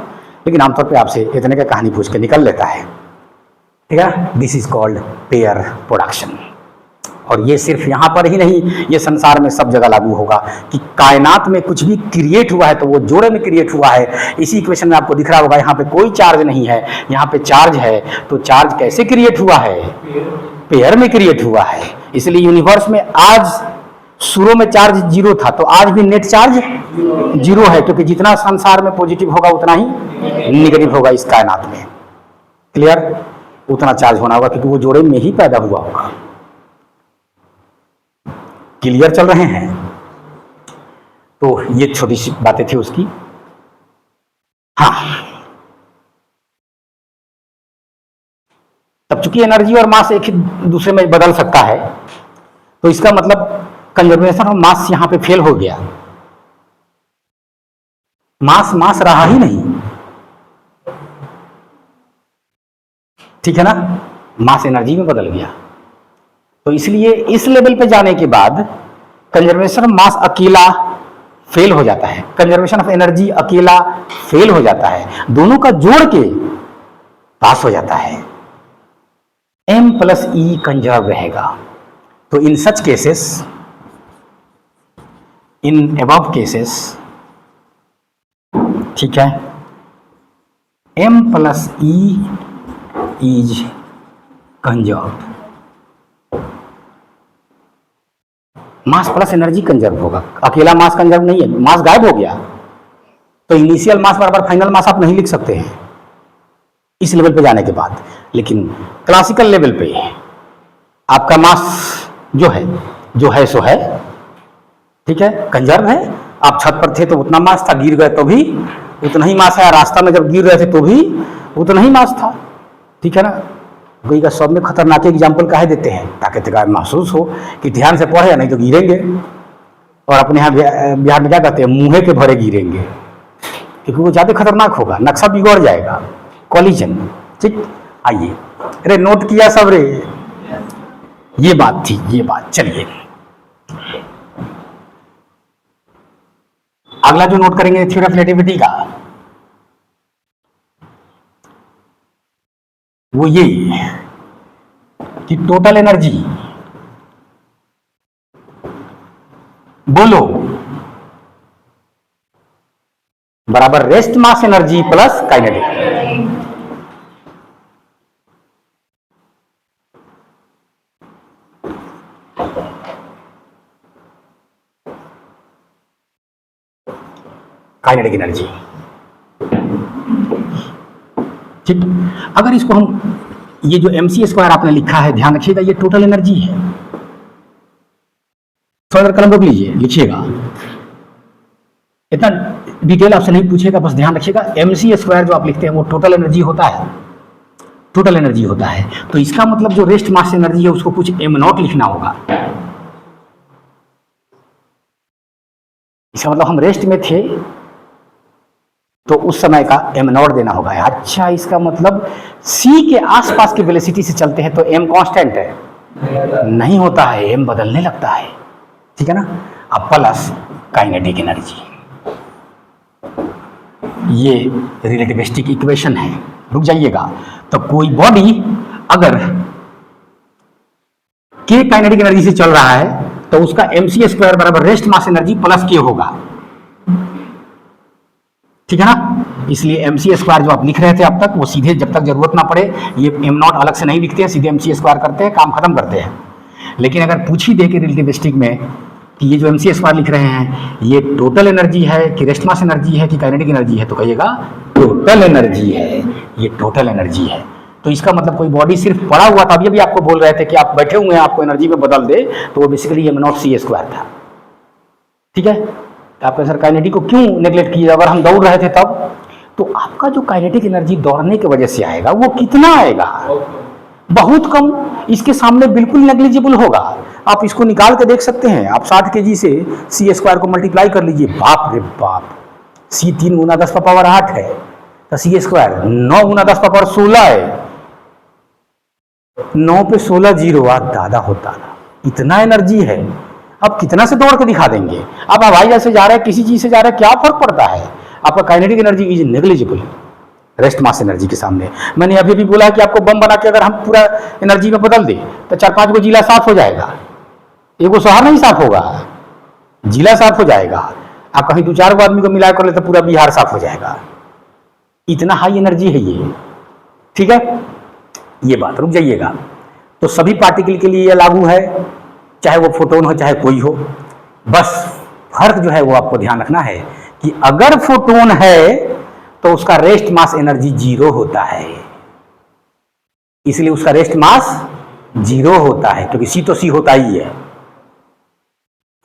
लेकिन आमतौर पे आपसे इतने का कहानी पूछ के निकल लेता है। ठीक है, this is called pair production. और ये सिर्फ यहां पर ही नहीं, ये संसार में सब जगह लागू होगा कि कायनात में कुछ भी क्रिएट हुआ है तो वो जोड़े में क्रिएट हुआ है। इसी इक्वेशन में आपको दिख रहा होगा यहाँ पे कोई चार्ज नहीं है, यहाँ पे चार्ज है, तो चार्ज कैसे क्रिएट हुआ है? पेयर में क्रिएट हुआ है। इसलिए यूनिवर्स में आज शुरू में चार्ज जीरो था, तो आज भी नेट चार्ज जीरो है, क्योंकि जितना संसार में पॉजिटिव होगा उतना ही निगेटिव होगा इस कायनात में। क्लियर? उतना चार्ज होना होगा क्योंकि वो जोड़े में ही पैदा हुआ होगा। क्लियर चल रहे हैं? तो ये छोटी सी बातें थी उसकी। हाँ, तब चूंकि एनर्जी और मास एक ही दूसरे में बदल सकता है, तो इसका मतलब कंजर्वेशन ऑफ मास यहां पे फेल हो गया। मास रहा ही नहीं, ठीक है ना? मास एनर्जी में बदल गया। तो इसलिए इस लेवल पे जाने के बाद कंजर्वेशन ऑफ मास अकेला फेल हो जाता है, कंजर्वेशन ऑफ एनर्जी अकेला फेल हो जाता है, दोनों का जोड़ के पास हो जाता है। m प्लस ई कंजर्व रहेगा। तो in such cases, in above cases, ठीक है, m plus E is conserve. Mass plus energy conserve होगा, अकेला मास कंजर्व नहीं है, मास गायब हो गया, तो इनिशियल मास बराबर फाइनल मास आप नहीं लिख सकते हैं इस लेवल पे जाने के बाद। लेकिन क्लासिकल लेवल पे आपका मास जो है सो है, ठीक है, कंजर्व है। आप छत पर थे तो उतना मास था, गिर गए तो भी उतना ही मास है, रास्ता में जब गिर रहे थे तो भी उतना ही मास था, ठीक है ना? कोई का सब में खतरनाक एग्जाम्पल काहे देते हैं, ताकि महसूस हो कि ध्यान से पढ़े, नहीं तो गिरेंगे। और अपने यहाँ बिहार में क्या कहते हैं, मुँहे के भरे गिरेंगे, क्योंकि वो ज़्यादा खतरनाक होगा, नक्शा बिगड़ जाएगा, कॉलिजन। ठीक, आइए, अरे नोट किया सब रे, ये बात थी, ये बात। चलिए अगला जो नोट करेंगे थ्योरी ऑफ रिलेटिविटी का, वो ये कि टोटल एनर्जी, बोलो, बराबर rest mass energy plus kinetic. Kinetic energy, ठीक। अगर इसको हम, ये जो mc स्क्वायर आपने लिखा है, ध्यान रखिएगा, ये टोटल एनर्जी है। थोड़ा देर कलम रोक लीजिए, लिखिएगा, इतना डिटेल आपसे नहीं पूछेगा, बस ध्यान रखिएगा। mc स्क्वायर जो आप लिखते हैं वो टोटल एनर्जी होता है, टोटल एनर्जी होता है। तो इसका मतलब जो रेस्ट मास एनर्जी है उसको कुछ m0 लिखना होगा। इसका मतलब हम रेस्ट में थे तो उस समय का m0 देना होगा। अच्छा, इसका मतलब c के आसपास की वेलोसिटी से चलते हैं तो m कांस्टेंट है, नहीं होता है, m बदलने लगता है, ठीक है ना? अब प्लस काइनेटिक एनर्जी, ये रिलेटिविस्टिक इक्वेशन है। रुक जाइएगा। तो कोई बॉडी अगर k काइनेटिक एनर्जी से चल रहा है तो उसका mc स्क्वायर बराबर rest mass energy plus k होगा, ठीक है ना? इसलिए mc स्क्वायर जो आप लिख रहे थे अब तक, वो सीधे जब तक जरूरत ना पड़े, ये m0 अलग से नहीं लिखते हैं, सीधे mc स्क्वायर करते हैं, काम खत्म करते हैं। लेकिन अगर पूछ ही दे के रिलेटिविस्टिक में कि ये जो mc स्क्वायर लिख रहे हैं ये टोटल एनर्जी है कि रेस्ट मास एनर्जी है कि काइनेटिक एनर्जी है, तो कहिएगा टोटल एनर्जी है, ये टोटल एनर्जी है। तो इसका मतलब कोई बॉडी सिर्फ पड़ा हुआ था, अभी आपको बोल रहे थे कि आप बैठे हुए हैं, आपको एनर्जी में बदल दे, तो वो बेसिकली m0 c स्क्वायर था। ठीक है, तो आपका सर काइनेटिक को क्यों नेग्लेक्ट किया? अगर हम दौड़ रहे थे तब, तो आपका जो काइनेटिक एनर्जी दौड़ने की वजह से आएगा वो कितना आएगा? बहुत कम। इसके सामने बिल्कुल नेग्लिजिबल होगा। आप इसको निकाल के देख सकते हैं। आप 60 kg से सी स्क्वायर को मल्टीप्लाई कर लीजिए, बाप रे बाप, सी 3 गुना 10 का पावर 8 है, तो सी स्क्वायर 9 गुना 10 का पावर 16 है। 9 पे 16 जीरो, दादा होता ना, इतना एनर्जी है। अब कितना से दौड़ के दिखा देंगे? आप हवाई जहाज से जा रहे हैं, किसी चीज से जा रहे हैं, क्या फर्क पड़ता है? आपका kinetic energy is negligible rest mass energy के सामने। मैंने अभी भी बोला कि आपको बम बना के अगर हम पूरा एनर्जी में बदल दें तो 4-5 गो जिला साफ हो जाएगा, एगो शहर नहीं साफ होगा, जिला साफ हो जाएगा। आप कहीं 2-4 गो आदमी को मिला कर ले तो पूरा बिहार साफ हो जाएगा। इतना हाई एनर्जी है ये, ठीक है। ये बात रुक जाइएगा। तो सभी पार्टिकल के लिए ये लागू है, चाहे वो फोटोन हो चाहे कोई हो। बस फर्क जो है वो आपको ध्यान रखना है कि अगर फोटोन है तो उसका रेस्ट मास एनर्जी 0 होता है, इसलिए उसका रेस्ट मास 0 होता है, क्योंकि सी तो सी होता ही है।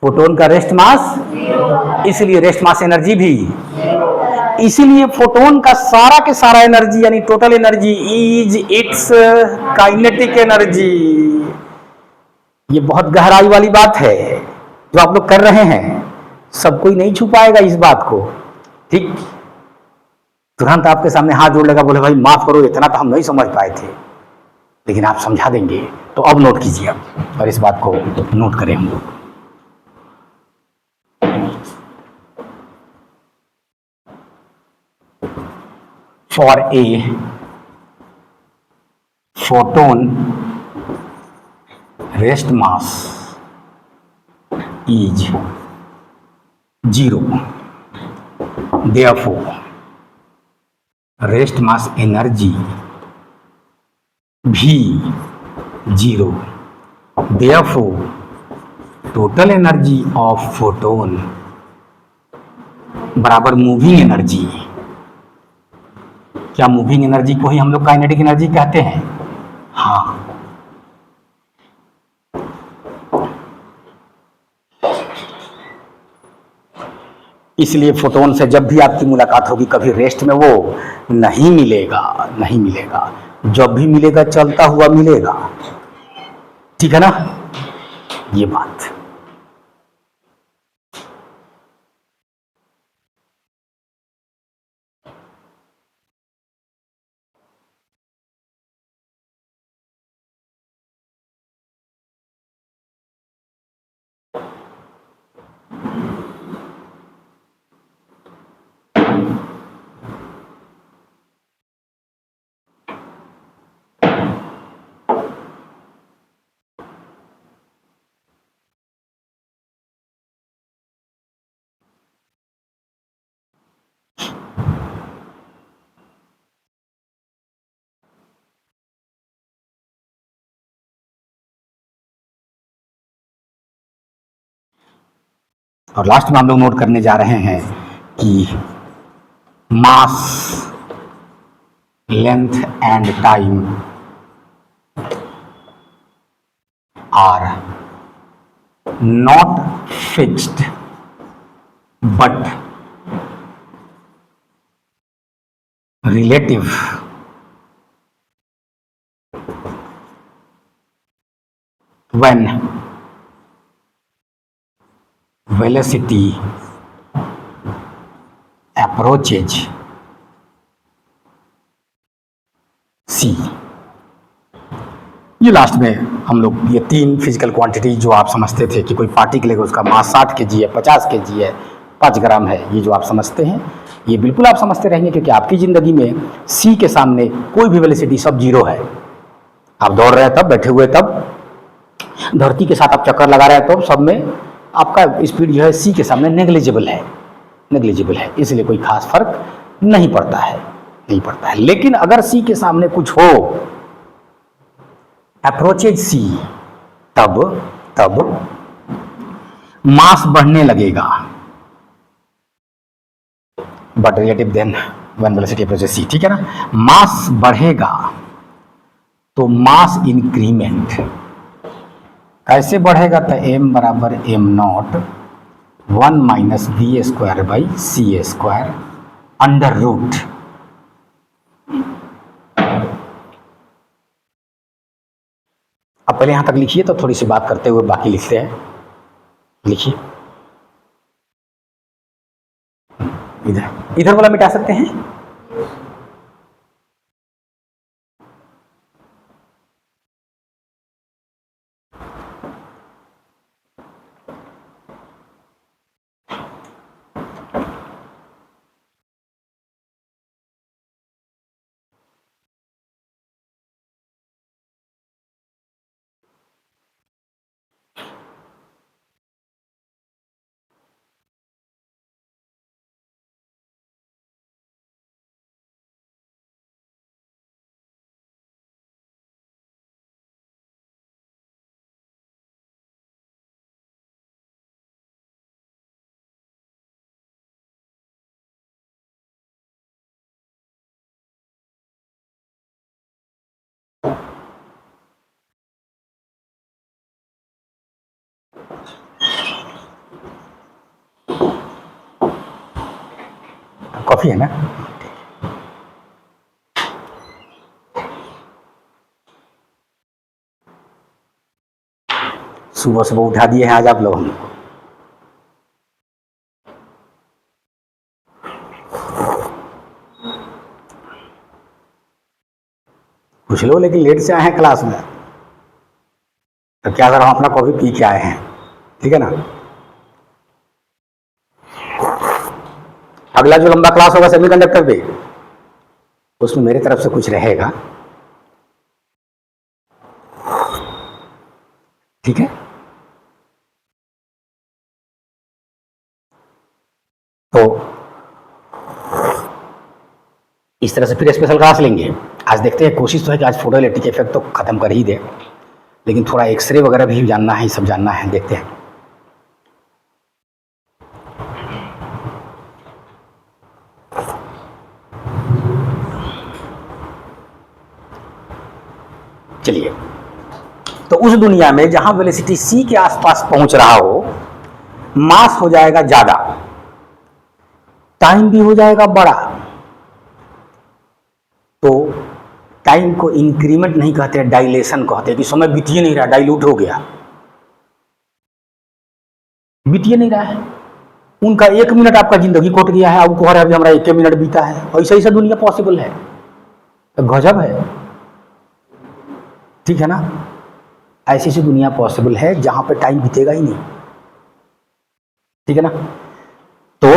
फोटोन का रेस्ट मास, इसलिए रेस्ट मास एनर्जी भी, इसीलिए फोटोन का सारा के सारा एनर्जी यानी total energy is it's kinetic energy. ये बहुत गहराई वाली बात है जो आप लोग कर रहे हैं, सब कोई नहीं छू पाएगा इस बात को, ठीक। तुरंत आपके सामने हाथ जोड़ लेगा, बोले भाई माफ करो, इतना तो हम नहीं समझ पाए थे, लेकिन आप समझा देंगे। तो अब नोट कीजिए और इस बात को नोट करें हम लोग। For a photon rest mass is 0, therefore rest mass energy भी 0, therefore total energy of photon बराबर मूविंग एनर्जी। क्या मूविंग एनर्जी को ही हम लोग काइनेटिक एनर्जी कहते हैं? हाँ। इसलिए फोटोन से जब भी आपकी मुलाकात होगी, कभी रेस्ट में वो नहीं मिलेगा, नहीं मिलेगा। जब भी मिलेगा चलता हुआ मिलेगा, ठीक है ना, ये बात। और लास्ट में हम लोग नोट करने जा रहे हैं कि mass, length and time are not fixed but relative when velocity approaches c। ये लास्ट में हम लोग ये 3 फिजिकल क्वांटिटी जो आप समझते थे कि कोई पार्टिकल है उसका मास 60 kg है, 50 kg है, 5 ग्राम है, ये जो आप समझते हैं ये बिल्कुल आप समझते रहेंगे, क्योंकि आपकी ज़िंदगी में c के सामने कोई भी वेलोसिटी सब 0 है। आप दौड़ रहे हैं तब, बैठे हुए तब, धरती के साथ आप चक्कर लगा रहे हैं तो सब में आपका स्पीड जो है सी के सामने नेग्लिजिबल है, नेग्लिजिबल है। इसलिए कोई खास फर्क नहीं पड़ता है, नहीं पड़ता है। लेकिन अगर सी के सामने कुछ हो, अप्रोचेज सी, तब मास बढ़ने लगेगा, but relative then when velocity approaches C, ठीक है ना। मास बढ़ेगा तो मास इंक्रीमेंट कैसे बढ़ेगा? तो m बराबर m naught 1 minus B square by C square under root अब पहले यहां तक लिखिए तो थोड़ी सी बात करते हुए बाकी लिखते हैं। लिखिए, इधर वाला मिटा सकते हैं। कॉफी है ना? सुबह सुबह उठा दिए हैं आज आप लोग हमको। कुछ लोग लेकिन लेट से आए हैं क्लास में, तो क्या अगर हम अपना कॉफी पी के आए हैं, ठीक है ना। अगला जो लंबा क्लास होगा सेमीकंडक्टर पे, उसमें मेरी तरफ से कुछ रहेगा, ठीक है। तो इस तरह से फिर स्पेशल क्लास लेंगे। आज देखते हैं, कोशिश तो है कि आज फोटोइलेक्ट्रिक इफेक्ट तो खत्म कर ही दे, लेकिन थोड़ा एक्सरे वगैरह भी जानना है, सब जानना है, देखते हैं। चलिए, तो उस दुनिया में जहां वेलोसिटी c के आसपास पहुंच रहा हो, मास हो जाएगा ज्यादा, टाइम भी हो जाएगा बड़ा। तो टाइम को इंक्रीमेंट नहीं कहते, डाइलेशन कहते हैं कि समय बीतिए नहीं रहा, डाइल्यूट हो गया, बीतिए नहीं रहा है। उनका 1 मिनट आपका जिंदगी कट गया है, आपको अभी हमारा 1 मिनट बीता है। ऐसा ऐसा दुनिया पॉसिबल है, तो गजब है, ठीक है ना। ऐसी ऐसी दुनिया पॉसिबल है जहां पे टाइम बीतेगा ही नहीं, ठीक है ना। तो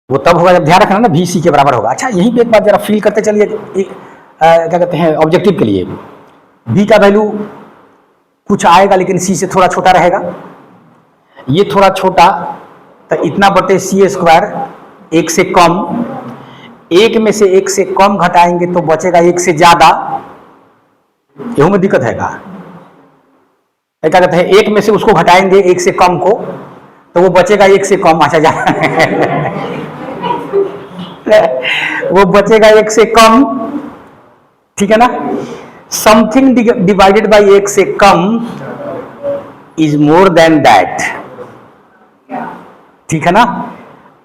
वो तब होगा जब, ध्यान रखना ना, VC के बराबर होगा। अच्छा, यहीं पे एक बात जरा फील करते चलिए, क्या कहते हैं, ऑब्जेक्टिव के लिए V का वैल्यू कुछ आएगा लेकिन C से थोड़ा छोटा रहेगा। ये थोड़ा छोटा, तो इतना बटे C स्क्वायर, 1 से कम, 1 में से 1 से कम घटाएंगे तो बचेगा 1 से ज्यादा। यहू में दिक्कत है क्या कहते हैं, 1 में से उसको घटाएंगे 1 से कम को, तो वो बचेगा 1 से कम। अच्छा जा वो बचेगा 1 से कम, ठीक है ना। समथिंग डिवाइडेड बाई 1 से come is more than that, ठीक है ना।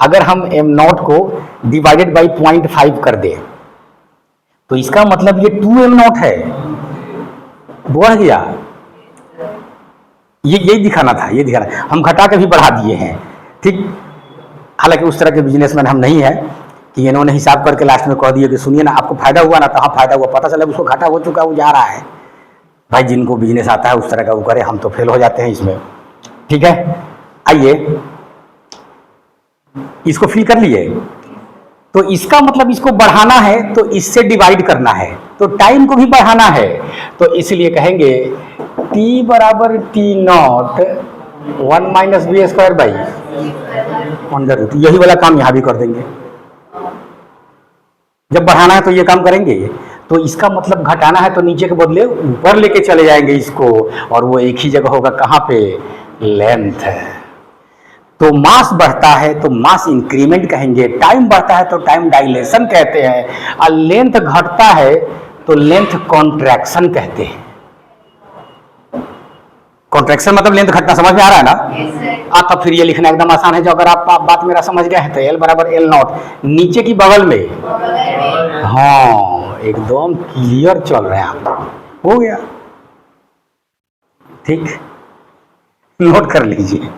अगर हम m0 को डिवाइडेड बाई 0.5 कर दे, तो इसका मतलब ये 2m0 है, बढ़ गया। ये यही दिखाना था, ये दिखाना, हम घटा के भी बढ़ा दिए हैं, ठीक। हालांकि उस तरह के बिजनेसमैन हम नहीं है कि इन्होंने हिसाब करके लास्ट में कह दिए कि सुनिए ना, आपको फायदा हुआ ना, तो हाँ फायदा हुआ, पता चला उसको घाटा हो चुका, वो जा रहा है। भाई जिनको बिजनेस आता है उस तरह का वो करे, हम तो फेल हो जाते हैं इसमें, ठीक है। आइए, इसको फिल कर लिए, तो इसका मतलब इसको बढ़ाना है तो इससे डिवाइड करना है, तो टाइम को भी बढ़ाना है, तो इसलिए कहेंगे t बराबर t0 1 minus B square by under root. यही वाला काम यहां भी कर देंगे, जब बढ़ाना है तो ये काम करेंगे। तो इसका मतलब घटाना है तो नीचे के बदले ऊपर लेके चले जाएंगे इसको, और वो एक ही जगह होगा, कहां पे, लेंथ है। तो मास बढ़ता है तो मास इंक्रीमेंट कहेंगे, टाइम बढ़ता है तो टाइम डायलेशन कहते हैं, और लेंथ घटता है तो लेंथ कॉन्ट्रैक्शन कहते हैं। कॉन्ट्रैक्शन मतलब लेंथ घटना, समझ में आ रहा है ना? तब फिर ये लिखना एकदम आसान है। जो अगर आप बात मेरा समझ गए हैं तो L बराबर L नॉट नीचे की बगल में, हाँ एकदम क्लियर चल रहे हैं आप, हो गया। ठीक, नोट कर लीजिए।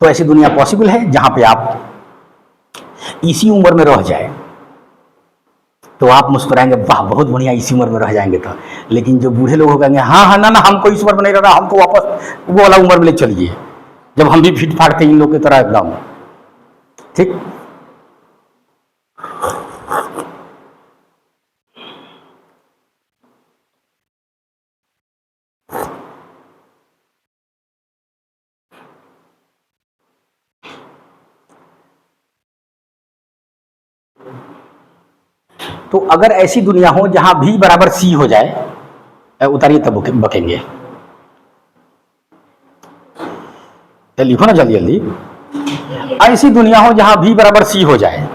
तो ऐसी दुनिया पॉसिबल है जहां पे आप इसी उम्र में रह जाए, तो आप मुस्कुराएंगे, वाह बहुत बढ़िया, इसी उम्र में रह जाएंगे तो। लेकिन जो बूढ़े लोग हो कहेंगे हाँ हाँ ना हमको इस उम्र में नहीं रहना, हमको वापस वो वाला उम्र में ले चलिए जब हम भी फिट फाट थे इन लोग की तरह एकदम। ठीक, तो अगर ऐसी दुनिया हो जहां भी बराबर सी हो जाए, उतारिए तब बकेंगे। लिखो ना जल्दी जल्दी। ऐसी दुनिया हो जहां भी बराबर सी हो जाए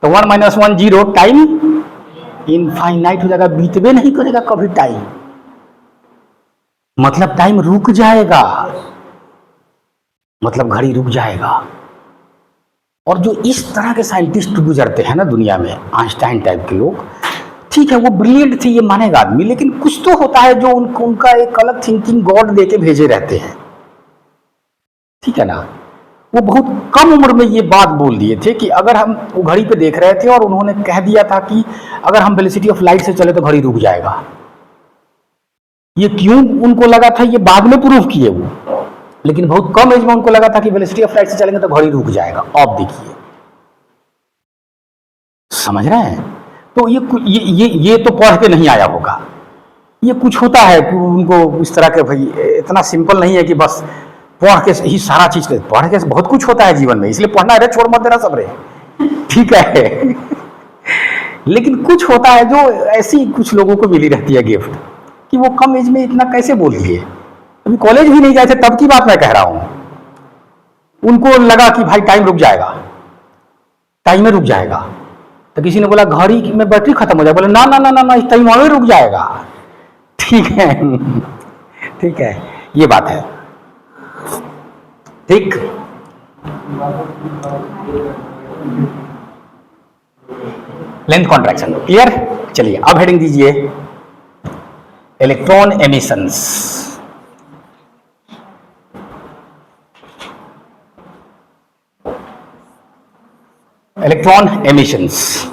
तो 1 - 1 0, टाइम इनफाइनाइट हो जाएगा, बीतबे नहीं करेगा कभी टाइम, मतलब टाइम रुक जाएगा, मतलब घड़ी रुक जाएगा। और जो इस तरह के साइंटिस्ट गुजरते हैं ना दुनिया में, आइंस्टाइन टाइप के लोग, ठीक है वो ब्रिलियंट थे ये मानेगा आदमी, लेकिन कुछ तो होता है जो उनका एक अलग थिंकिंग गॉड देके भेजे रहते हैं, ठीक है ना। वो बहुत कम उम्र में ये बात बोल दिए थे कि अगर हम वो घड़ी पे देख रहे थे और उन्होंने कह दिया था कि अगर हम वेलोसिटी ऑफ लाइट से चले तो घड़ी रुक जाएगा। ये क्यों उनको लगा था ये बाद में प्रूव किए वो, लेकिन बहुत कम एज में उनको लगा था कि वेलोसिटी ऑफ लाइट से चलेंगे तो घड़ी रुक जाएगा। अब देखिए, समझ रहे हैं? तो ये तो पढ़ के नहीं आया होगा, ये कुछ होता है कि उनको इस तरह के, भाई इतना सिंपल नहीं है कि बस पढ़ के ही सारा चीज कर, पढ़ के बहुत कुछ होता है जीवन में, इसलिए पढ़ना है, छोड़ मत देना सब रे, ठीक है। लेकिन कुछ होता है जो ऐसी कुछ लोगों को मिली रहती है गिफ्ट, कि वो कम एज में इतना कैसे बोल दिए, अभी कॉलेज भी नहीं गए थे तब की बात मैं कह रहा हूं। उनको लगा कि भाई टाइम रुक जाएगा, टाइम में रुक जाएगा, तो किसी ने बोला घड़ी में बैटरी खत्म हो जाए, बोले ना ना ना ना ना इस टाइम में रुक जाएगा, ठीक है। ठीक है, ये बात है, ठीक। Length contraction clear. चलिए अब हेडिंग दीजिए इलेक्ट्रॉन एमिशंस। इलेक्ट्रॉन एमिशंस,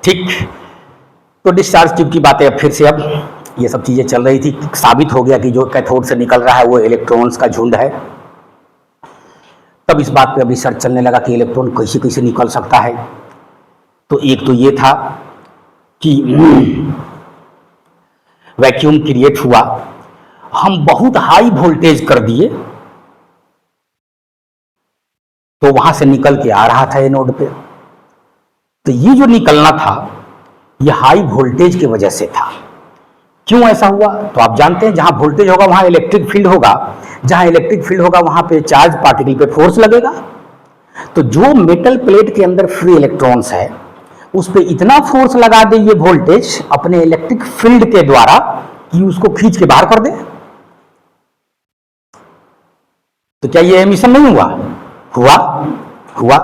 ठीक। तो डिस्चार्ज ट्यूब की बातें अब फिर से, अब ये सब चीजें चल रही थी, साबित हो गया कि जो कैथोड से निकल रहा है वो इलेक्ट्रॉन्स का झुंड है। तब इस बात पे अब रिसर्च चलने लगा कि इलेक्ट्रॉन कैसे कैसे निकल सकता है। तो एक तो ये था कि वैक्यूम क्रिएट हुआ, हम बहुत हाई वोल्टेज कर दिए तो वहां से निकल के आ रहा था एनोड पे। तो ये जो निकलना था ये हाई वोल्टेज की वजह से था। क्यों ऐसा हुआ? तो आप जानते हैं जहां वोल्टेज होगा वहां इलेक्ट्रिक फील्ड होगा, जहां इलेक्ट्रिक फील्ड होगा वहां पे चार्ज पार्टिकल पे फोर्स लगेगा। तो जो मेटल प्लेट के अंदर फ्री इलेक्ट्रॉन्स है उस पे इतना फोर्स लगा दे ये वोल्टेज अपने इलेक्ट्रिक फील्ड के द्वारा कि उसको खींच के बाहर कर दे। तो क्या ये एमिशन नहीं हुआ? हुआ, हुआ।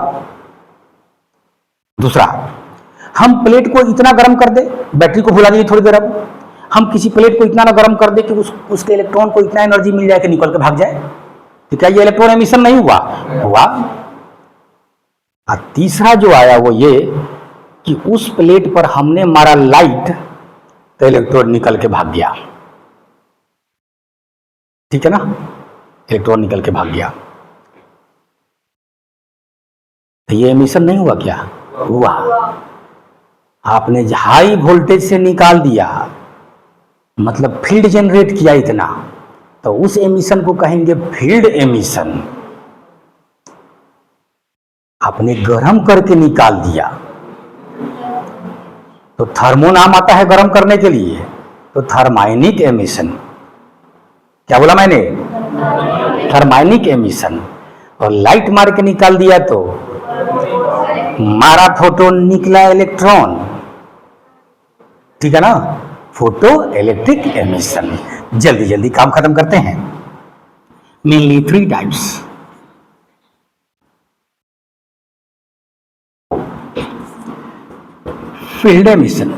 दूसरा, हम प्लेट को इतना गर्म कर दे, बैटरी को भुला दीजिए थोड़ी देर, अब हम किसी प्लेट को इतना ना गर्म कर दे कि उसके इलेक्ट्रॉन को इतना एनर्जी मिल जाए कि निकल के भाग जाए, तो क्या ये इलेक्ट्रॉन एमिशन नहीं हुआ? हुआ। और तीसरा जो आया वो ये कि उस प्लेट पर हमने मारा लाइट तो इलेक्ट्रॉन निकल के भाग गया। ठीक है ना, इलेक्ट्रॉन निकल के भाग गया। तो ये एमिशन नहीं हुआ क्या? हुआ। आपने हाई वोल्टेज से निकाल दिया, मतलब फील्ड जनरेट किया इतना, तो उस एमिशन को कहेंगे फील्ड एमिशन। आपने गर्म करके निकाल दिया तो थर्मो नाम आता है गर्म करने के लिए, तो थर्माइनिक एमिशन। क्या बोला मैंने? Thermionic emission. और लाइट मार के निकाल दिया तो मारा फोटोन निकला इलेक्ट्रॉन। ठीक है ना, फोटो इलेक्ट्रिक एमिशन। जल्दी जल्दी काम खत्म करते हैं। Mainly 3 types. Field emission.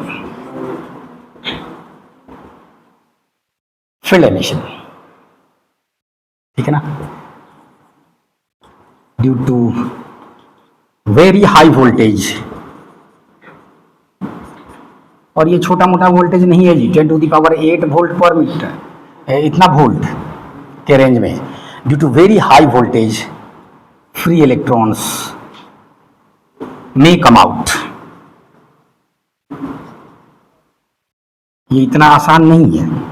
Field emission. ठीक है ना, due to very high voltage. और ये छोटा मोटा वोल्टेज नहीं है जी, 10⁸ वोल्ट पर मीटर, इतना वोल्ट के रेंज में। Due to very high voltage free electrons may come out. ये इतना आसान नहीं है।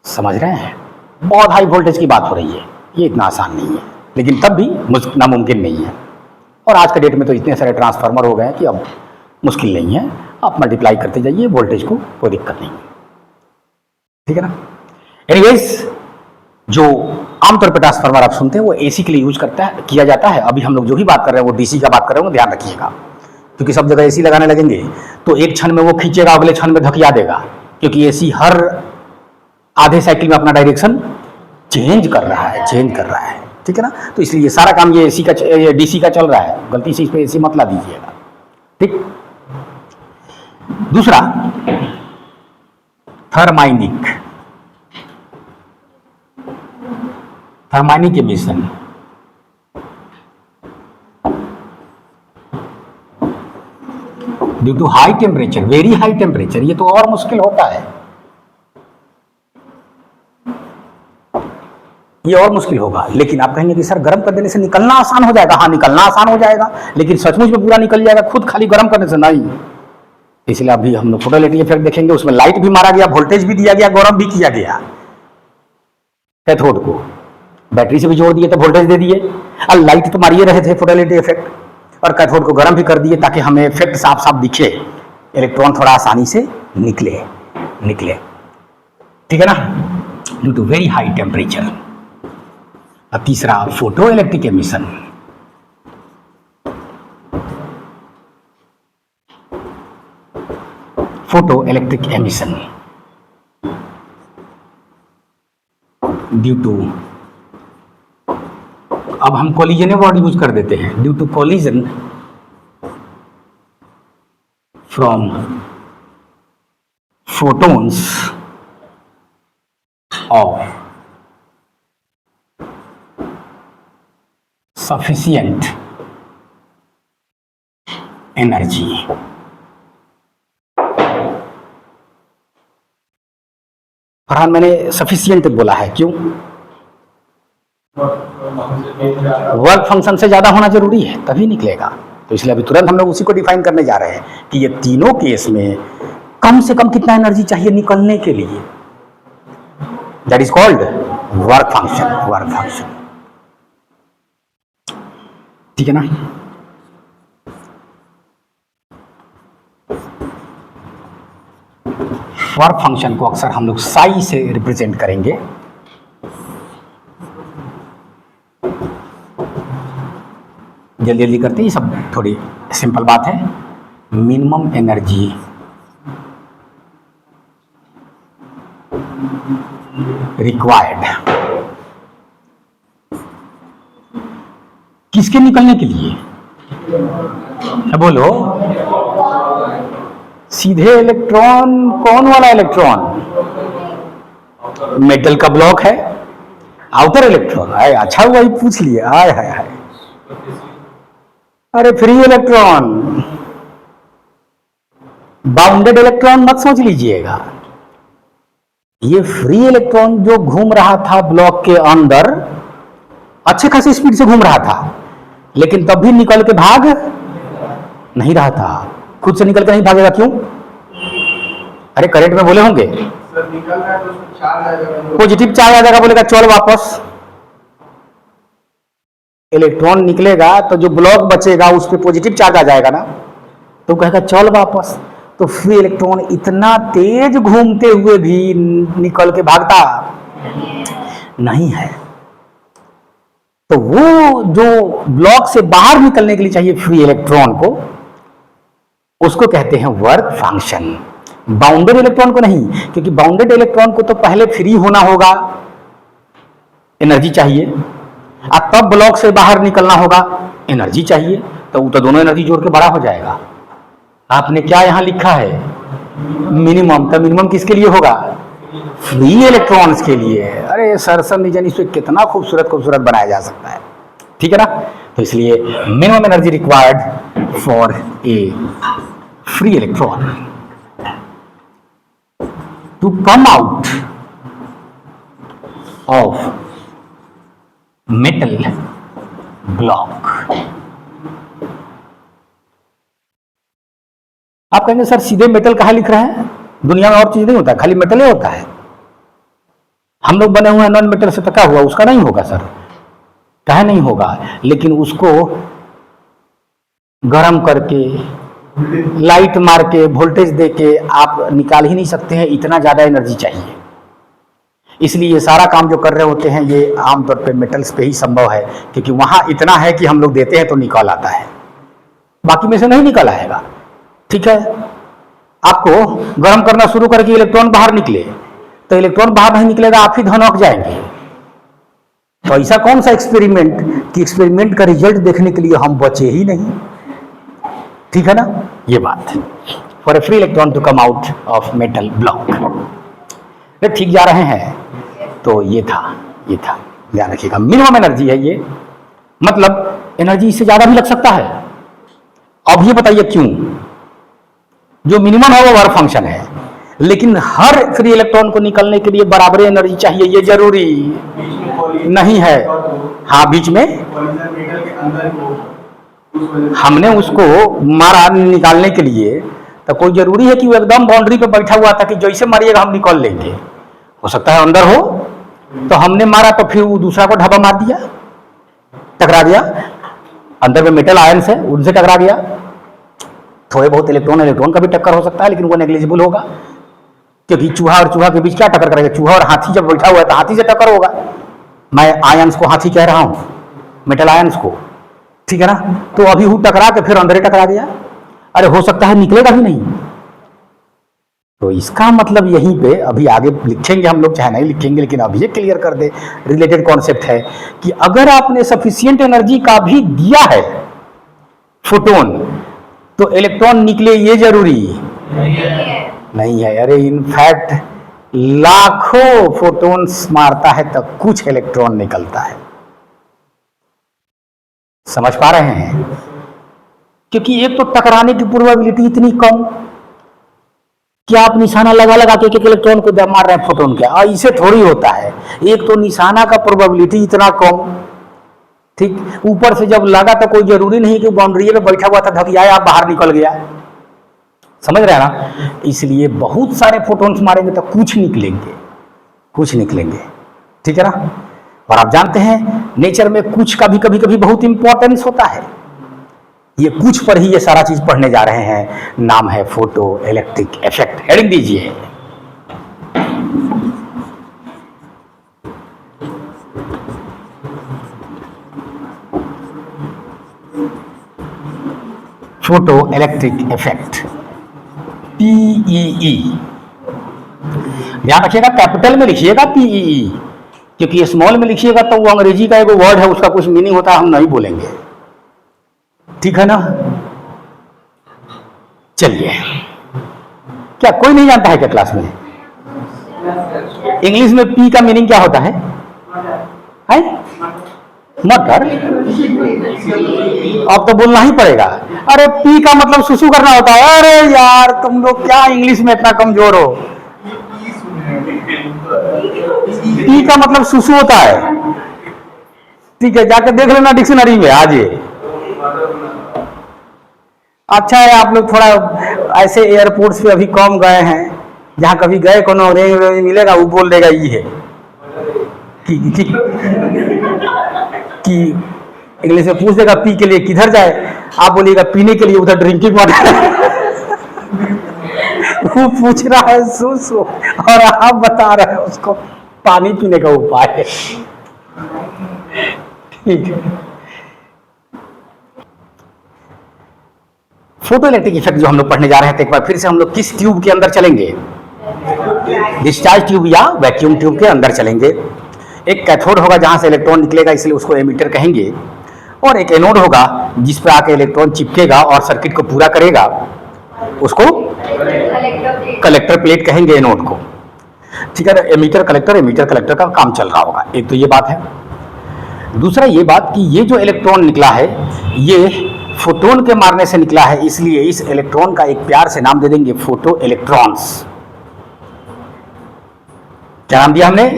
समझ रहे हैं? बहुत हाई वोल्टेज की बात हो रही है, ये इतना आसान नहीं है, लेकिन तब भी नामुमकिन नहीं है। और आज के डेट में तो इतने सारे ट्रांसफार्मर हो गए हैं कि अब मुश्किल नहीं है, आप मल्टीप्लाई करते जाइए वोल्टेज को, कोई दिक्कत नहीं। ठीक है ना। एनीवेज, जो आमतौर पर ट्रांसफार्मर आप सुनते हैं वो एसी के लिए यूज किया जाता है। अभी हम लोग जो भी बात कर रहे हैं वो डीसी का बात कर रहे हैं, ध्यान रखिएगा, क्योंकि सब जगह एसी लगाने लगेंगे तो एक क्षण में वो खींचेगा, अगले क्षण में धकिया देगा, क्योंकि एसी हर आधे साइकिल में अपना डायरेक्शन चेंज कर रहा है। ठीक है ना, तो इसलिए ये सारा काम ये एसी का, ये डीसी का चल रहा है। गलती से इस पे एसी मत ला दीजिएगा। ठीक। दूसरा, thermionic emission. Due to high temperature, very high temperature, ये तो और मुश्किल होता है, ये और मुश्किल होगा। लेकिन आप कहेंगे कि सर गर्म कर देने से निकलना आसान हो जाएगा। हाँ, निकलना आसान हो जाएगा, लेकिन सचमुच में पूरा निकल जाएगा खुद खाली गर्म करने से नहीं। इसलिए अभी हम लोग फोटोइलेक्ट्रिक इफेक्ट देखेंगे, उसमें लाइट भी मारा गया, वोल्टेज भी दिया गया, गर्म भी किया गया। कैथोड को बैटरी से भी जोड़ दिए तो वोल्टेज दे दिए, और लाइट तो मारिए रहे थे फोटोइलेक्ट्रिक इफेक्ट, और कैथोड को गर्म भी कर दिए ताकि हमें इफेक्ट साफ साफ दिखे, इलेक्ट्रॉन थोड़ा आसानी से निकले। ठीक है ना, due to very high temperature. और तीसरा, photoelectric emission. Photoelectric emission due to, अब हम कोलिजन वर्ड यूज कर देते हैं, due to collision from photons of sufficient energy। Farhan, मैंने सफिशियंट बोला है, क्यों? वर्क फंक्शन से ज्यादा होना जरूरी है, तभी निकलेगा। तो इसलिए अभी तुरंत हम लोग उसी को डिफाइन करने जा रहे हैं कि ये तीनों केस में कम से कम कितना एनर्जी चाहिए निकलने के लिए। That is called work function. ठीक है ना। वर्क फंक्शन को अक्सर हम लोग साई से रिप्रेजेंट करेंगे। जल्दी जल्दी करते हैं, सब थोड़ी सिंपल बात है। मिनिमम एनर्जी रिक्वायर्ड किसके निकलने के लिए? बोलो। सीधे इलेक्ट्रॉन, कौन वाला इलेक्ट्रॉन? मेटल का ब्लॉक है, आउटर इलेक्ट्रॉन। आए, अच्छा हुआ ही पूछ लिए। आए हाय हाय, अरे फ्री इलेक्ट्रॉन, बाउंडेड इलेक्ट्रॉन मत सोच लीजिएगा। ये फ्री इलेक्ट्रॉन जो घूम रहा था ब्लॉक के अंदर, अच्छे खासी स्पीड से घूम रहा था, लेकिन तब भी निकल के भाग नहीं रहा था। खुद से निकल के नहीं भागेगा, क्यों? अरे करंट में बोले होंगे सर, निकल रहा है तो उसमें चार्ज आ जाएगा, पॉजिटिव चार्ज आ जाएगा, बोलेगा चल वापस। इलेक्ट्रॉन निकलेगा तो जो ब्लॉक बचेगा उस पर पॉजिटिव चार्ज आ जाएगा ना, तो कहेगा चल वापस। तो फ्री इलेक्ट्रॉन इतना तेज घूमते हुए भी निकल के भागता नहीं है। तो वो जो ब्लॉक से बाहर निकलने के लिए चाहिए फ्री इलेक्ट्रॉन को, उसको कहते हैं वर्क फंक्शन। बाउंडेड इलेक्ट्रॉन को नहीं, क्योंकि बाउंडेड इलेक्ट्रॉन को तो पहले फ्री होना होगा, एनर्जी चाहिए, अब तब ब्लॉक से बाहर निकलना होगा, एनर्जी चाहिए। तो वो तो दोनों एनर्जी जोड़ के बड़ा हो जाएगा। आपने क्या यहां लिखा है? मिनिमम। तो मिनिमम किसके लिए होगा? फ्री इलेक्ट्रॉन्स के लिए। अरे सरसम निजन, इसे कितना खूबसूरत खूबसूरत बनाया जा सकता है, ठीक है ना। तो इसलिए minimum energy required for a free electron to come out of metal block. आप कहेंगे सर सीधे मेटल कहाँ लिख रहे हैं? दुनिया में और चीज नहीं होता, खाली मेटल ही होता है। हम लोग बने हुए हैं नॉन मेटल से, तो क्या हुआ? उसका नहीं होगा सर, कहे नहीं होगा, लेकिन उसको गर्म करके, लाइट मार के, वोल्टेज दे के आप निकाल ही नहीं सकते हैं, इतना ज्यादा एनर्जी चाहिए। इसलिए ये सारा काम जो कर रहे होते हैं ये आमतौर पे मेटल्स पे ही संभव है, क्योंकि वहां इतना है कि हम लोग देते हैं तो निकाल आता है, बाकी में से नहीं निकल आएगा। ठीक है, आपको गर्म करना शुरू करके इलेक्ट्रॉन बाहर निकले, तो इलेक्ट्रॉन बाहर नहीं निकलेगा, आप ही धनक जाएंगे। तो ऐसा कौन सा एक्सपेरिमेंट कि एक्सपेरिमेंट का रिजल्ट देखने के लिए हम बचे ही नहीं। ठीक है ना, ये बात। For a free electron to come out of metal block. ठीक जा रहे हैं? तो ये था, ध्यान रखिएगा। मिनिमम एनर्जी है ये, मतलब एनर्जी इससे ज्यादा भी लग सकता है। अब ये बताइए क्यों? जो मिनिमम है वो वर्क फंक्शन है, लेकिन हर फ्री इलेक्ट्रॉन को निकलने के लिए बराबर एनर्जी चाहिए, ये जरूरी नहीं है। हाँ, बीच में हमने उसको मारा निकालने के लिए, तो कोई जरूरी है कि वो एकदम बाउंड्री पे बैठा हुआ था कि जैसे मारिएगा हम निकाल लेंगे? हो सकता है अंदर हो, तो हमने मारा तो फिर वो दूसरा को ढाबा मार दिया, टकरा गया। अंदर में मेटल आयंस है, उनसे टकरा गया। थोड़े बहुत इलेक्ट्रॉन का भी टक्कर हो सकता है, लेकिन वो नेग्लिजिबल होगा, क्योंकि चूहा और चूहा के बीच क्या टक्कर करेगा? चूहा और हाथी जब बैठा हुआ है तो हाथी से टक्कर होगा। मैं आयंस को हाथी कह रहा हूं, मेटल आयंस को, ठीक है ना। तो अभी वो टकरा के फिर अंदर ही टकरा गया। अरे हो सकता है निकलेगा भी नहीं। तो इसका मतलब यहीं पे अभी आगे लिखेंगे हम लोग, चाहे नहीं लिखेंगे, लेकिन अभी ये क्लियर कर दे, रिलेटेड कॉन्सेप्ट है कि अगर आपने सफिशिएंट एनर्जी का भी दिया है फोटोन, तो इलेक्ट्रॉन निकले ये जरूरी नहीं है। अरे इनफैक्ट लाखों फोटोन्स मारता है तब कुछ इलेक्ट्रॉन निकलता है। समझ पा रहे हैं? क्योंकि एक तो टकराने की प्रोबेबिलिटी इतनी कम कि आप निशाना लगा लगा के एक इलेक्ट्रॉन को मार रहे हैं फोटोन के, ऐसे थोड़ी होता है। एक तो निशाना का प्रोबेबिलिटी इतना कम, ठीक, ऊपर से जब लगा तो कोई जरूरी नहीं कि बाउंड्री पे बैठा हुआ था, धकियाया, आप बाहर निकल गया। समझ रहे हैं ना? इसलिए बहुत सारे फोटोन्स मारेंगे तो कुछ निकलेंगे, ठीक है ना। और आप जानते हैं नेचर में कुछ का भी कभी कभी बहुत इंपॉर्टेंस होता है। ये कुछ पर ही ये सारा चीज पढ़ने जा रहे हैं, नाम है फोटो इलेक्ट्रिक इफेक्ट। हेडिंग दीजिए। Photo electric effect, PEE. ध्यान रखिएगा, कैपिटल में लिखिएगा पीईई, क्योंकि स्मॉल में लिखिएगा तो वो अंग्रेजी का एक वर्ड है, उसका कुछ मीनिंग होता है, हम नहीं बोलेंगे। ठीक है ना? चलिए, क्या कोई नहीं जानता है क्या क्लास में? इंग्लिश में पी का मीनिंग क्या होता है? मटर। अब तो बोलना ही पड़ेगा। अरे पी का मतलब सुसु करना होता है। अरे यार तुम लोग क्या इंग्लिश में इतना कमजोर हो। पी का मतलब सुसु होता है। ठीक है, जाकर देख लेना डिक्शनरी में आज ये। अच्छा है आप लोग थोड़ा ऐसे एयरपोर्ट्स पे अभी कम गए हैं, जहां कभी गए कोनो रेंज मिलेगा वो बोल देगा ये है कि इंग्लिश में पूछ देगा पी के लिए किधर जाए, आप बोलिएगा पीने के लिए उधर ड्रिंकिंग वाटर। वो पूछ रहा है सुसु और आप बता रहे हैं उसको पानी पीने का उपाय। ठीक है। फोटो इलेक्ट्रिक इफेक्ट जो हम लोग पढ़ने जा रहे हैं, तो एक बार फिर से हम लोग किस ट्यूब के अंदर चलेंगे? डिस्चार्ज ट्यूब या वैक्यूम ट्यूब के अंदर चलेंगे। एक कैथोड होगा जहां से इलेक्ट्रॉन निकलेगा, इसलिए उसको एमिटर कहेंगे, और एक एनोड होगा जिस पर आके इलेक्ट्रॉन चिपकेगा और सर्किट को पूरा करेगा, उसको कलेक्टर प्लेट कहेंगे एनोड को। ठीक है, एमिटर कलेक्टर का काम चल रहा होगा। एक तो ये बात है। दूसरा ये बात कि ये जो इलेक्ट्रॉन निकला है ये फोटोन के मारने से निकला है, इसलिए इस इलेक्ट्रॉन का एक प्यार से नाम दे देंगे फोटो इलेक्ट्रॉन्स। क्या नाम दिया हमने?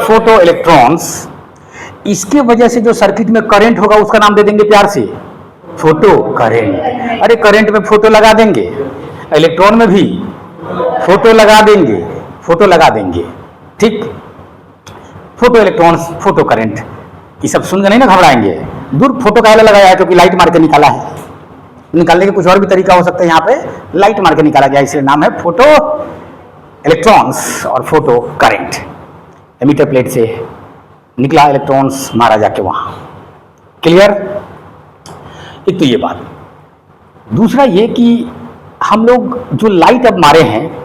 Photo electrons. इसके वजह से जो सर्किट में करंट होगा उसका नाम दे देंगे प्यार से फोटो करंट। अरे करंट में फोटो लगा देंगे, इलेक्ट्रॉन में भी फोटो लगा देंगे। ठीक, फोटो इलेक्ट्रॉन्स, फोटो करंट, ये सब सुनकर नहीं ना घबराएंगे। दूर फोटो काहे लगाया है? क्योंकि लाइट मार के निकाला है। निकालने के कुछ और भी तरीका हो सकता है, यहाँ पे लाइट मार के निकाला गया, इसलिए नाम है फोटो इलेक्ट्रॉन्स और फोटो करंट। एमिटर प्लेट से निकला इलेक्ट्रॉन्स, मारा जाके वहां। क्लियर? एक तो ये बात। दूसरा ये कि हम लोग जो लाइट अब मारे हैं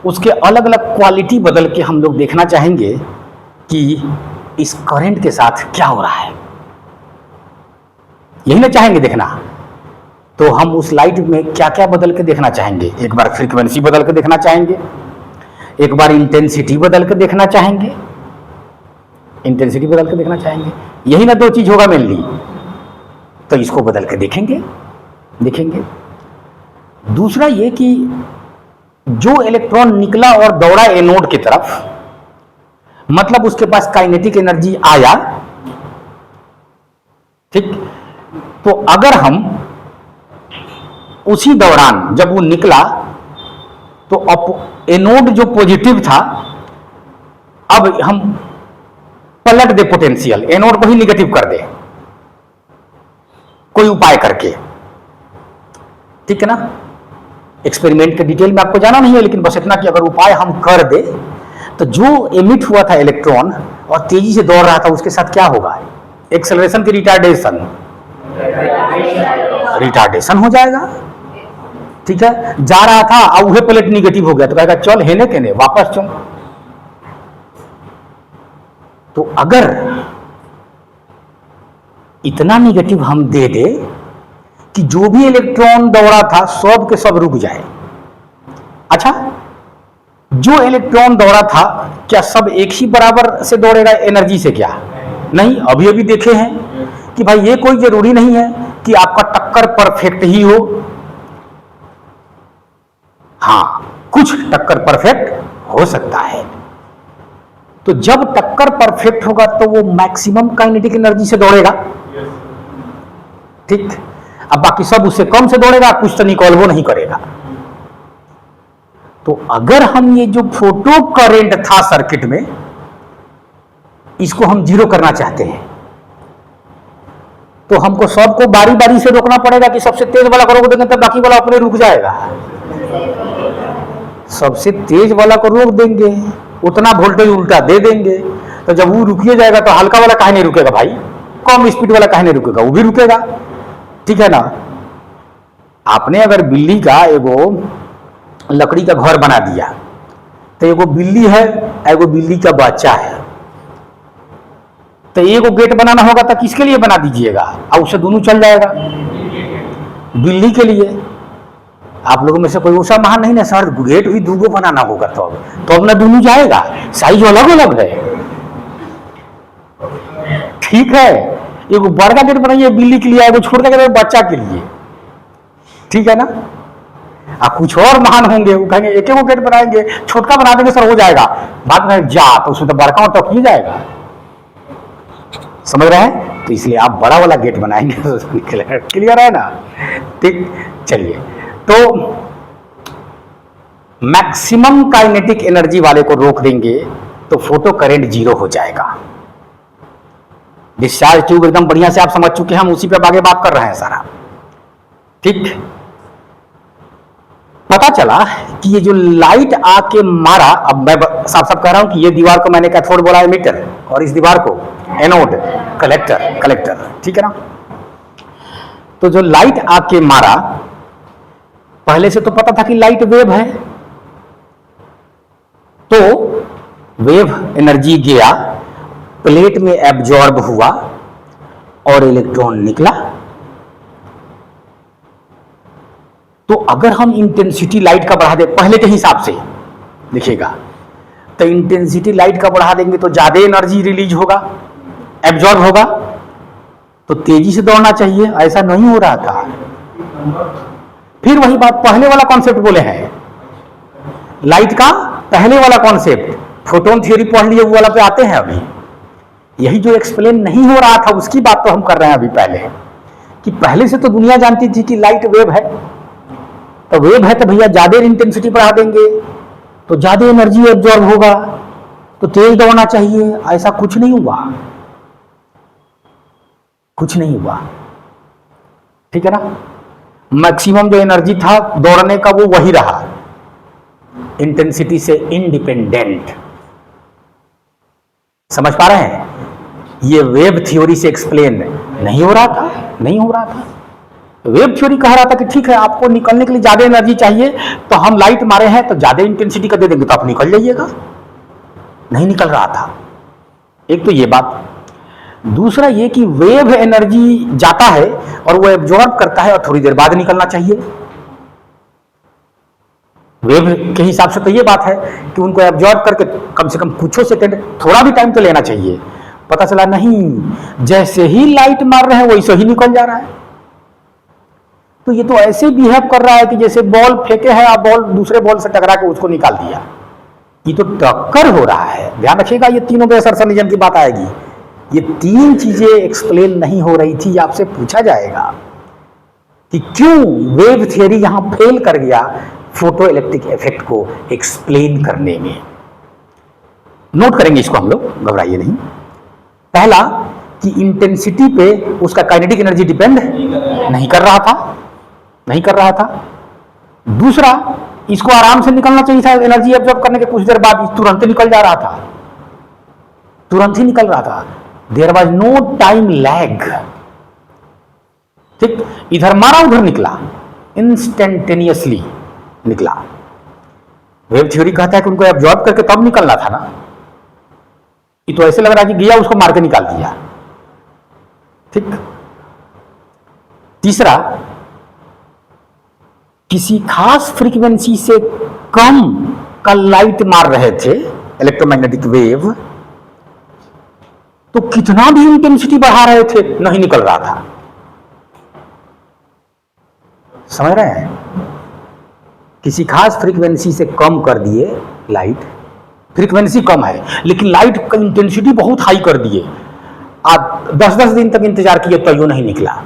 उसके अलग अलग क्वालिटी बदल के हम लोग देखना चाहेंगे कि इस करंट के साथ क्या हो रहा है। यही ना चाहेंगे देखना, तो हम उस लाइट में क्या क्या बदल के देखना चाहेंगे। एक बार फ्रीक्वेंसी बदल के देखना चाहेंगे, एक बार इंटेंसिटी बदल के देखना चाहेंगे, यही ना दो चीज होगा मेनली, तो इसको बदल के देखेंगे। दूसरा ये कि जो इलेक्ट्रॉन निकला और दौड़ा एनोड की तरफ, मतलब उसके पास काइनेटिक एनर्जी आया। ठीक, तो अगर हम उसी दौरान जब वो निकला तो एनोड जो पॉजिटिव था, अब हम पलट दे पोटेंशियल, एनोड को ही निगेटिव कर दे कोई उपाय करके। ठीक है ना? एक्सपेरिमेंट के डिटेल में आपको जाना नहीं है, लेकिन बस इतना कि अगर उपाय हम कर दे तो जो एमिट हुआ था इलेक्ट्रॉन और तेजी से दौड़ रहा था उसके साथ क्या होगा? एक्सेलरेशन की रिटार्डेशन हो जाएगा। ठीक है, जा रहा था और वह प्लेट निगेटिव हो गया तो कहेगा चल हेने केने वापस चल। तो अगर इतना निगेटिव हम दे दे कि जो भी इलेक्ट्रॉन दौड़ा था सब के सब रुक जाए। अच्छा, जो इलेक्ट्रॉन दौड़ा था क्या सब एक ही बराबर से दौड़ेगा एनर्जी से? क्या नहीं। अभी अभी देखे हैं कि भाई ये कोई जरूरी नहीं है कि आपका टक्कर परफेक्ट ही हो। हाँ, कुछ टक्कर परफेक्ट हो सकता है। तो जब टक्कर परफेक्ट होगा तो वो मैक्सिमम काइनेटिक एनर्जी से दौड़ेगा। ठीक, अब बाकी सब उससे कम से दौड़ेगा, कुछ तो निकॉल्वो नहीं करेगा। तो अगर हम ये जो फोटो करंट था सर्किट में, इसको हम जीरो करना चाहते हैं तो हमको सबको बारी बारी से रोकना पड़ेगा कि सबसे तेज वाला को रोक देंगे तब बाकी वाला अपने रुक जाएगा। सबसे तेज वाला को रोक देंगे, उतना वोल्टेज उल्टा दे देंगे, तो जब वो रुकिए जाएगा तो हल्का वाला काहे नहीं रुकेगा भाई? कम स्पीड वाला काहे नहीं रुकेगा? वो भी रुकेगा। ठीक है ना? आपने अगर बिल्ली का एगो लकड़ी का घर बना दिया तो एगो बिल्ली है, एगो बिल्ली का बच्चा है, तो एगो गेट बनाना होगा तो किसके लिए बना दीजिएगा? और उससे दोनों चल जाएगा। बिल्ली के लिए आप लोगों में से कोई ऐसा महान नहीं ना सर गेट भी दूगो बनाना होगा तो अब ना दोनों जाएगा, साइज अलग अलग है। ठीक है, एक बड़ा गेट बनाइए बिल्ली के लिए, एगो छोटा गेट बच्चा के लिए, ठीक है ना। आप कुछ और महान होंगे, वो कहेंगे एक एक गेट बनाएंगे, छोटका बना देंगे सर हो जाएगा, बाद में जा तो उसमें तो बड़का और तो किया जाएगा, समझ रहे हैं। तो इसलिए आप बड़ा वाला गेट बनाएंगे तो क्लियर है ना। ठीक, चलिए, तो मैक्सिमम काइनेटिक एनर्जी वाले को रोक देंगे तो फोटो करंट जीरो हो जाएगा। डिस्चार्ज ट्यूब एकदम बढ़िया से आप समझ चुके हैं, हम उसी पे आगे बात कर रहे हैं सारा। ठीक, पता चला कि ये जो लाइट आके मारा, अब मैं साफ साफ कह रहा हूं कि ये दीवार को मैंने कैथोड बोला एमिटर और इस दीवार को एनोड, कलेक्टर, ठीक है ना। तो जो लाइट आके मारा, पहले से तो पता था कि लाइट वेव है, तो वेव एनर्जी गया, प्लेट में एब्जॉर्ब हुआ और इलेक्ट्रॉन निकला। तो अगर हम इंटेंसिटी लाइट का बढ़ा दे पहले के हिसाब से देखिएगा, तो इंटेंसिटी लाइट का बढ़ा देंगे तो ज्यादा एनर्जी रिलीज होगा, एब्जॉर्ब होगा, तो तेजी से दौड़ना चाहिए, ऐसा नहीं हो रहा था। फिर वही बात पहले वाला कॉन्सेप्ट बोले हैं, लाइट का पहले वाला कॉन्सेप्ट, फोटोन थ्योरी पढ़ लिए, वो वाला पे आते हैं अभी। यही जो एक्सप्लेन नहीं हो रहा था उसकी बात तो हम कर रहे हैं अभी पहले, कि पहले से तो दुनिया जानती थी कि लाइट वेव है, तो वेव है तो भैया ज्यादा इंटेंसिटी बढ़ा देंगे तो ज्यादा एनर्जी एब्जॉर्ब होगा, तो तेज दौड़ना चाहिए, ऐसा कुछ नहीं हुआ, कुछ नहीं हुआ, ठीक है ना। मैक्सिमम जो एनर्जी था दौड़ने का वो वही रहा, इंटेंसिटी से इंडिपेंडेंट। समझ पा रहे हैं, ये वेव थ्योरी से एक्सप्लेन नहीं हो रहा था, नहीं हो रहा था। वेव थ्योरी कह रहा था कि ठीक है आपको निकलने के लिए ज्यादा एनर्जी चाहिए, तो हम लाइट मारे हैं तो ज्यादा इंटेंसिटी का दे देंगे तो आप निकल जाइएगा, नहीं निकल रहा था। एक तो ये बात, दूसरा ये कि वेव एनर्जी जाता है और वो एब्जॉर्ब करता है और थोड़ी देर बाद निकलना चाहिए। वेव के हिसाब से तो ये बात है कि उनको एब्जॉर्ब करके कम से कम कुछ सेकंड, थोड़ा भी टाइम तो लेना चाहिए। पता चला नहीं, जैसे ही लाइट मार रहे हैं वैसे ही निकल जा रहा है। तो ये तो ऐसे बिहेव कर रहा है कि जैसे बॉल फेंके हैं, आप बॉल दूसरे बॉल से टकरा के उसको निकाल दिया, ये तो टक्कर हो रहा है। ध्यान रखिएगा, ये तीनों बेसरसन नियम की बात आएगी। ये तीन चीजें एक्सप्लेन नहीं हो रही थी, आपसे पूछा जाएगा कि क्यों वेव थियरी यहां फेल कर गया फोटो इलेक्ट्रिक इफेक्ट को एक्सप्लेन करने में। नोट करेंगे इसको हम लोग, घबराइए नहीं। पहला कि इंटेंसिटी पे उसका काइनेटिक एनर्जी डिपेंड नहीं कर रहा था, नहीं कर रहा था। दूसरा, इसको आराम से निकलना चाहिए था, एनर्जी एब्जॉर्ब करने के कुछ देर बाद तुरंत निकल जा रहा था, तुरंत ही निकल रहा था। There was no time lag. ठीक, इधर मारा उधर निकला, इंस्टेंटेनियसली निकला। वेव थ्योरी कहता है कि उनको एब्जॉर्ब करके तब निकलना था ना, ये तो ऐसे लग रहा है कि गया उसको मार के निकाल दिया। ठीक, तीसरा, किसी खास फ्रीक्वेंसी से कम का लाइट मार रहे थे इलेक्ट्रोमैग्नेटिक वेव, तो कितना भी इंटेंसिटी बढ़ा रहे थे नहीं निकल रहा था। समझ रहे हैं, किसी खास फ्रीक्वेंसी से कम कर दिए लाइट, फ्रीक्वेंसी कम है लेकिन लाइट का इंटेंसिटी बहुत हाई कर दिए, आप 10-10 दिन तक इंतजार किए तो यूं नहीं निकला।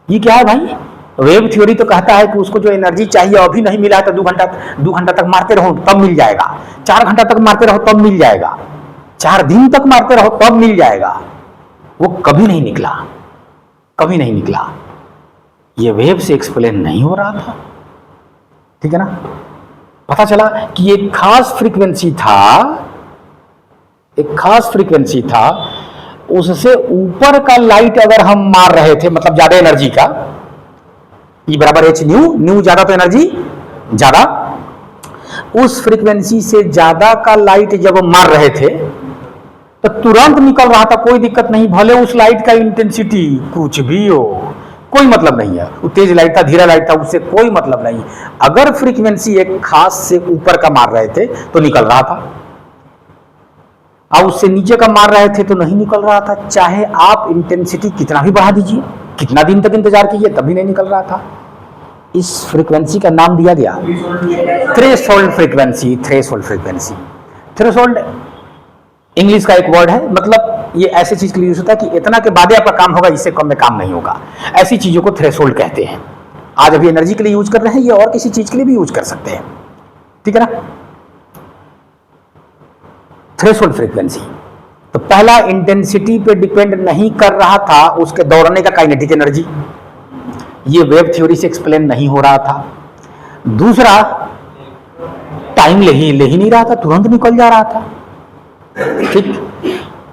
ये क्या है भाई? वेव थ्योरी तो कहता है कि उसको जो एनर्जी चाहिए अभी नहीं मिला है तो 2 घंटा तक मारते रहो तब मिल जाएगा, 4 घंटा तक मारते रहो तब मिल जाएगा, 4 दिन तक मारते रहो तब मिल जाएगा। वो कभी नहीं निकला, कभी नहीं निकला। ये वेव से एक्सप्लेन नहीं हो रहा था, ठीक है ना। पता चला कि एक खास फ्रीक्वेंसी था, एक खास फ्रीक्वेंसी था, उससे ऊपर का लाइट अगर हम मार रहे थे, मतलब ज्यादा एनर्जी का, E बराबर H न्यू, न्यू ज्यादा तो एनर्जी ज्यादा, उस फ्रीक्वेंसी से ज्यादा का लाइट जब मार रहे थे तो तुरंत निकल रहा था, कोई दिक्कत नहीं, भले उस लाइट का इंटेंसिटी कुछ भी हो, कोई मतलब नहीं है। वो तेज लाइट था, धीरा लाइट था, उससे कोई मतलब नहीं। अगर फ्रीक्वेंसी एक खास से ऊपर का मार रहे थे तो निकल रहा था, और उससे नीचे का मार रहे थे तो नहीं निकल रहा था। चाहे आप इंटेंसिटी कितना भी बढ़ा दीजिए, कितना दिन तक इंतजार कीजिए, तब भी नहीं निकल रहा था। इस फ्रीक्वेंसी का नाम दिया गया threshold frequency. Threshold frequency, threshold English का एक वर्ड है, मतलब ये ऐसी चीज के लिए यूज होता है कि इतना के बाद आपका काम होगा, इससे कम में काम नहीं होगा। ऐसी चीजों को थ्रेशोल्ड कहते हैं। आज अभी एनर्जी के लिए यूज कर रहे हैं, ये और किसी चीज के लिए भी यूज कर सकते हैं, ठीक है ना। थ्रेशोल्ड फ्रीक्वेंसी तो पहला इंटेंसिटी पे डिपेंड नहीं कर रहा था उसके दौड़ने का काइनेटिक एनर्जी, ये वेव थ्योरी से एक्सप्लेन नहीं हो रहा था। दूसरा, टाइम ले ही नहीं रहा था, तुरंत निकल जा रहा था, ठीक।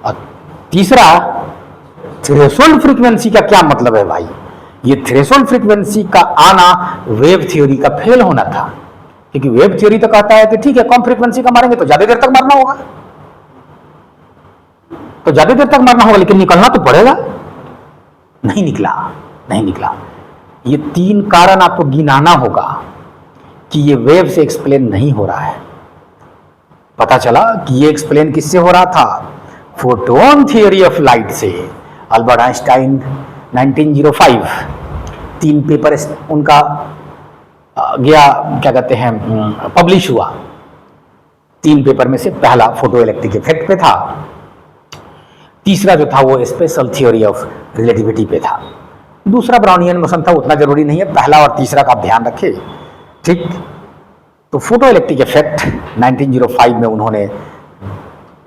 और तीसरा, थ्रेशोल्ड फ्रीक्वेंसी का क्या मतलब है भाई? ये थ्रेशोल्ड फ्रीक्वेंसी का आना वेव थ्योरी का फेल होना था, क्योंकि वेव थ्योरी तो कहता है कि ठीक है, कम फ्रीक्वेंसी का मारेंगे तो ज्यादा देर तक मारना होगा, तो ज्यादा देर तक मारना होगा, लेकिन निकलना तो पड़ेगा। नहीं निकला, नहीं निकला। ये 3 कारण आपको गिनाना होगा कि ये वेव से एक्सप्लेन नहीं हो रहा है। पता चला कि ये एक्सप्लेन किससे हो रहा था? फोटोन थियोरी ऑफ लाइट से। अल्बर्ट आइंस्टाइन 1905 3 पेपर उनका गया, क्या कहते हैं, पब्लिश हुआ। 3 पेपर में से पहला फोटो इलेक्ट्रिक इफेक्ट पे था, तीसरा जो था वो स्पेशल थ्योरी ऑफ रिलेटिविटी पे था, दूसरा ब्राउनियन मोशन था, उतना जरूरी नहीं है, पहला और तीसरा का आप ध्यान रखें, ठीक। तो फोटो इलेक्ट्रिक इफेक्ट 1905 में उन्होंने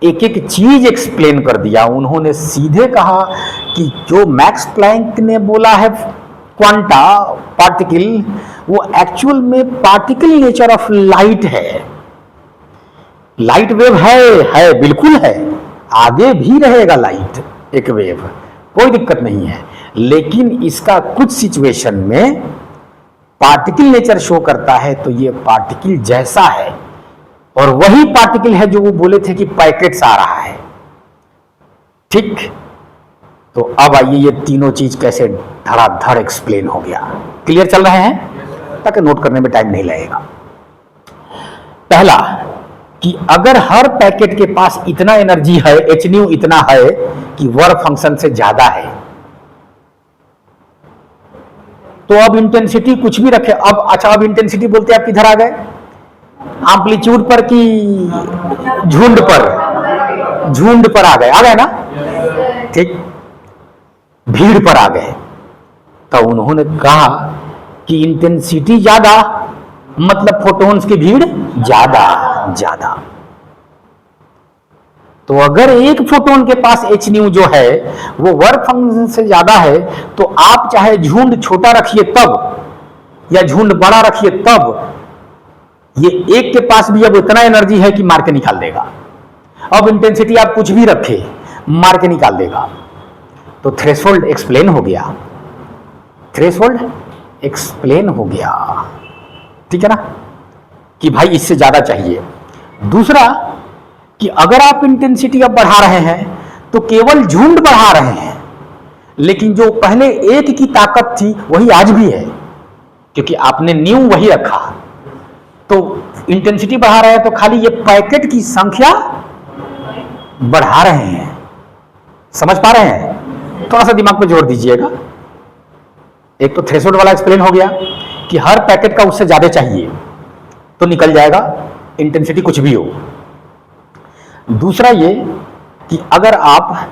एक एक चीज एक्सप्लेन कर दिया। उन्होंने सीधे कहा कि जो मैक्स प्लैंक ने बोला है क्वांटा पार्टिकल, वो एक्चुअल में पार्टिकल नेचर ऑफ लाइट है। लाइट वेव है, बिल्कुल है, आगे भी रहेगा लाइट एक वेव, कोई दिक्कत नहीं है, लेकिन इसका कुछ सिचुएशन में पार्टिकल नेचर शो करता है, तो ये पार्टिकल जैसा है, और वही पार्टिकल है जो वो बोले थे कि पैकेट्स आ रहा है, ठीक। तो अब आइए ये तीनों चीज कैसे धड़ाधड़ एक्सप्लेन हो गया। क्लियर चल रहे हैं? ताकि नोट करने में टाइम नहीं लगेगा। पहला कि अगर हर पैकेट के पास इतना एनर्जी है, एच न्यू इतना है कि वर्क फंक्शन से ज्यादा है, तो अब इंटेंसिटी कुछ भी रखे, अब अच्छा, अब इंटेंसिटी बोलते आप किधर आ गए? एम्पलीट्यूड पर कि झुंड पर? झुंड पर आ गए ना, ठीक, भीड़ पर आ गए। तो उन्होंने कहा कि इंटेंसिटी ज्यादा मतलब फोटोन्स की भीड़ ज्यादा। तो अगर एक फोटोन के पास एच न्यू जो है वो वर्क फंक्शन से ज्यादा है, तो आप चाहे झुंड छोटा रखिए तब, या झुंड बड़ा रखिए तब, ये एक के पास भी अब इतना एनर्जी है कि मार के निकाल देगा। अब इंटेंसिटी आप कुछ भी रखे, मार के निकाल देगा। तो थ्रेशोल्ड एक्सप्लेन हो गया, थ्रेशोल्ड एक्सप्लेन हो गया, ठीक है ना, कि भाई इससे ज्यादा चाहिए। दूसरा कि अगर आप इंटेंसिटी अब बढ़ा रहे हैं तो केवल झुंड बढ़ा रहे हैं, लेकिन जो पहले एक की ताकत थी वही आज भी है, क्योंकि आपने न्यू वही रखा। तो इंटेंसिटी बढ़ा रहे हैं तो खाली ये पैकेट की संख्या बढ़ा रहे हैं। समझ पा रहे हैं? थोड़ा सा दिमाग पे जोर दीजिएगा। एक तो थ्रेशोल्ड वाला एक्सप्लेन हो गया कि हर पैकेट का उससे ज्यादा चाहिए तो निकल जाएगा, इंटेंसिटी कुछ भी हो। दूसरा ये कि अगर आप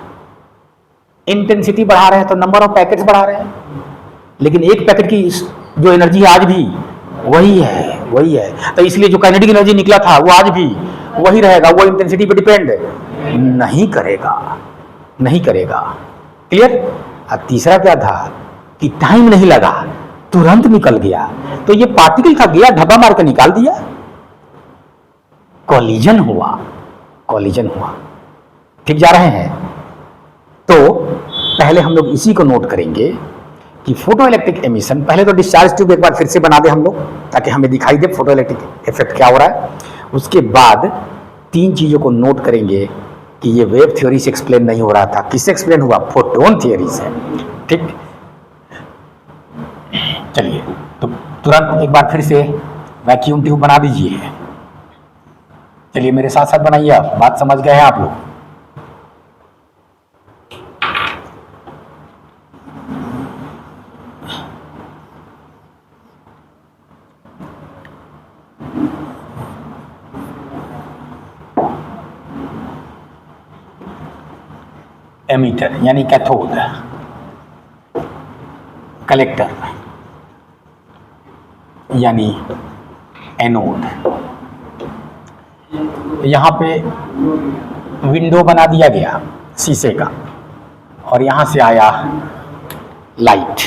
इंटेंसिटी बढ़ा रहे हैं तो नंबर ऑफ पैकेट्स बढ़ा रहे हैं, लेकिन एक पैकेट की जो एनर्जी है आज भी वही है। तो इसलिए जो काइनेटिक एनर्जी निकला था वो आज भी वही रहेगा, वो इंटेंसिटी पे डिपेंड नहीं करेगा। क्लियर? अब तीसरा क्या था कि टाइम नहीं लगा, तुरंत निकल गया। तो ये पार्टिकल था, गया धब्बा मार के निकाल दिया, कॉलिजन हुआ। ठीक जा रहे हैं? तो पहले हम लोग इसी को नोट करेंगे कि फोटो इलेक्ट्रिक एमिशन, पहले तो डिस्चार्ज ट्यूब एक बार फिर से बना दे हम लोग ताकि हमें दिखाई दे फोटो इलेक्ट्रिक इफेक्ट क्या हो रहा है। उसके बाद 3 चीजों को नोट करेंगे कि ये वेव थ्योरी से एक्सप्लेन नहीं हो रहा था। किससे एक्सप्लेन हुआ? फोटोन थ्योरी से। ठीक, चलिए तो तुरंत एक बार फिर से वैक्यूम ट्यूब बना दीजिए। चलिए मेरे साथ साथ बनाइए, आप बात समझ गए हैं आप लोग। एमीटर यानी कैथोड, कलेक्टर यानी एनोड। यहाँ पे विंडो बना दिया गया शीशे का और यहाँ से आया लाइट।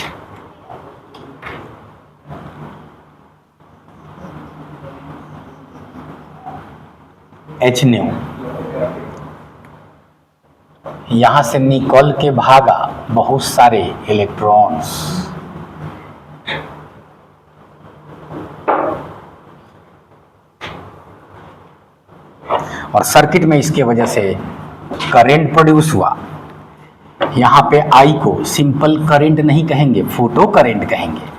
एच न्यू यहाँ से निकल के भागा बहुत सारे इलेक्ट्रॉन्स। और सर्किट में इसके वजह से करंट प्रोड्यूस हुआ। यहाँ पे आई को सिंपल करंट नहीं कहेंगे, फोटो करंट कहेंगे।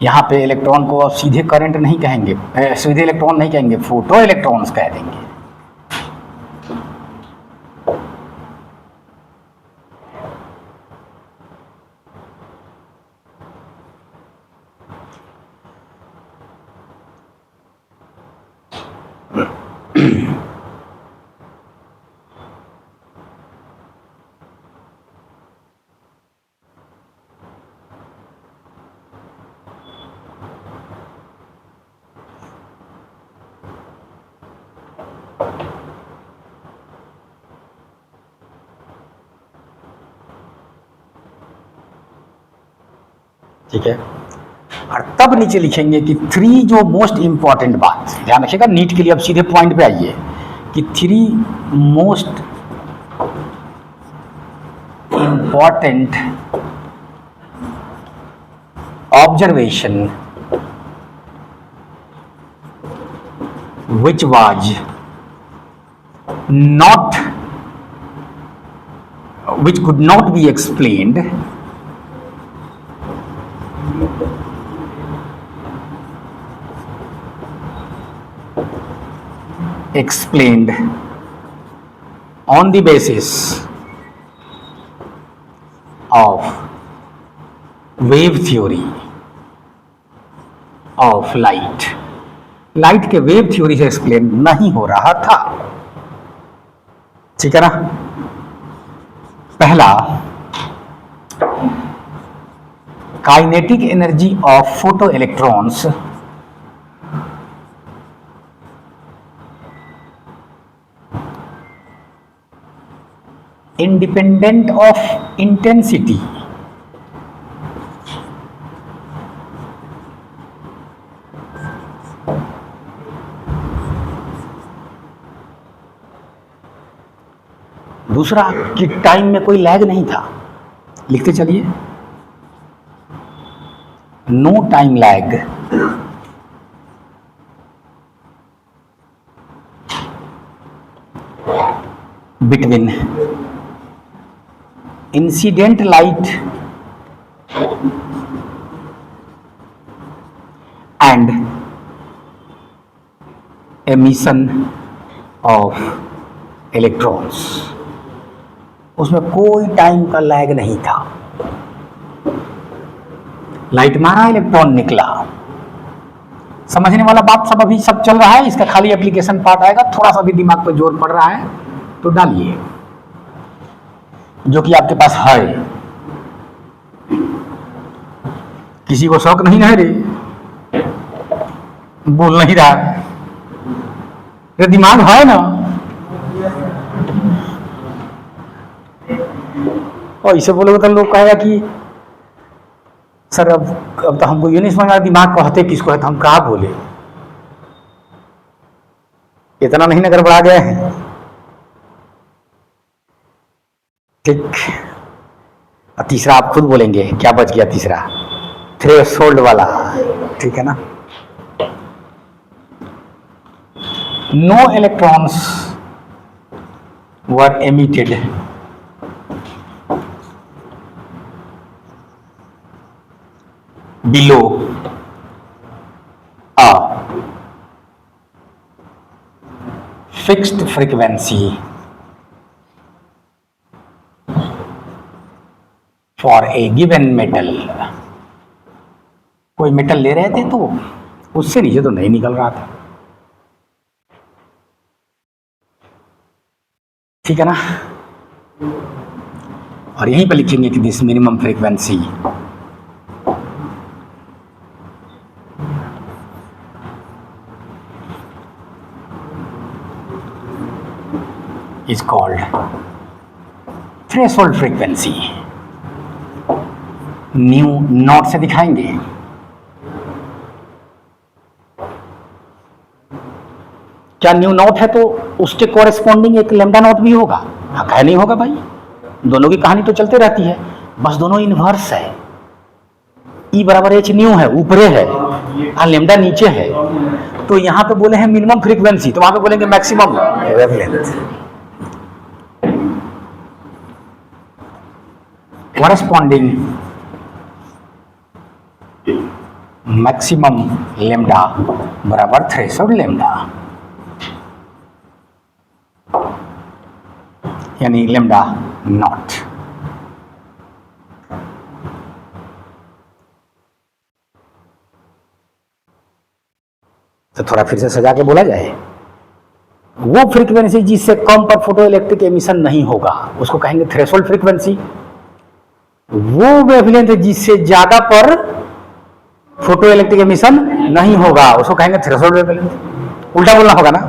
यहाँ पे इलेक्ट्रॉन को अब सीधे करंट नहीं कहेंगे, सीधे इलेक्ट्रॉन नहीं कहेंगे, फोटो इलेक्ट्रॉन्स कह देंगे। ठीक है, और तब नीचे लिखेंगे कि 3 जो मोस्ट इंपॉर्टेंट बात, ध्यान रखिएगा नीट के लिए, अब सीधे पॉइंट पे आइए कि 3 most important observation which was not, which could not be explained on the basis of wave theory of light। Light के वेव थ्योरी से एक्सप्लेन नहीं हो रहा था। ठीक है ना? पहला, kinetic energy of photo electrons independent of intensity. दूसरा कि टाइम में कोई लैग नहीं था। लिखते चलिए, no time lag between incident light and emission of electrons. उसमें कोई टाइम का लैग नहीं था। लाइट मारा, इलेक्ट्रॉन निकला। समझने वाला बात सब अभी सब चल रहा है, इसका खाली एप्लीकेशन पार्ट आएगा। थोड़ा सा भी दिमाग पर जोर पड़ रहा है तो डालिए, जो कि आपके पास है। किसी को शौक नहीं है रे, बोल नहीं रहा है, ये दिमाग है ना। और इसे बोलोगे तो लोग कहेगा कि सर अब तो हमको ये नहीं समझ आ रहा दिमाग कहते किसको है, तो हम कहा बोले। इतना नहीं ना गड़बड़ा गए हैं। ठीक, और तीसरा आप खुद बोलेंगे, क्या बच गया तीसरा? थ्रेशोल्ड वाला, ठीक है ना। No electrons were emitted below a fixed frequency for a given metal. कोई मेटल ले रहे थे तो उससे नीचे तो नहीं निकल रहा था, ठीक है ना। और यहीं पर लिखेंगे कि this minimum frequency is called threshold frequency. New not से दिखाएंगे। क्या न्यू नॉट है तो उसके कोरेस्पॉन्डिंग एक लैम्डा नॉट भी होगा? हाँ, कह नहीं होगा भाई, दोनों की कहानी तो चलते रहती है, बस दोनों इनवर्स है। ई बराबर एच न्यू है, ऊपरे है, हाँ लैम्डा नीचे है। तो यहां पे बोले हैं मिनिमम फ्रीक्वेंसी, तो वहां पे बोलेंगे maximum wavelength. Corresponding maximum lambda बराबर थ्रेशोल्ड लैम्डा, यानी लैम्डा नॉट। तो थोड़ा फिर से सजा के बोला जाए, वो फ्रीक्वेंसी जिससे कम पर फोटो इलेक्ट्रिक एमिशन नहीं होगा उसको कहेंगे थ्रेशोल्ड फ्रीक्वेंसी। वो वेवलेंथ जिससे ज्यादा पर फोटो इलेक्ट्रिक एमिशन नहीं होगा उसको कहेंगे थ्रेशोल्ड वेवलेंथ। उल्टा बोलना होगा ना,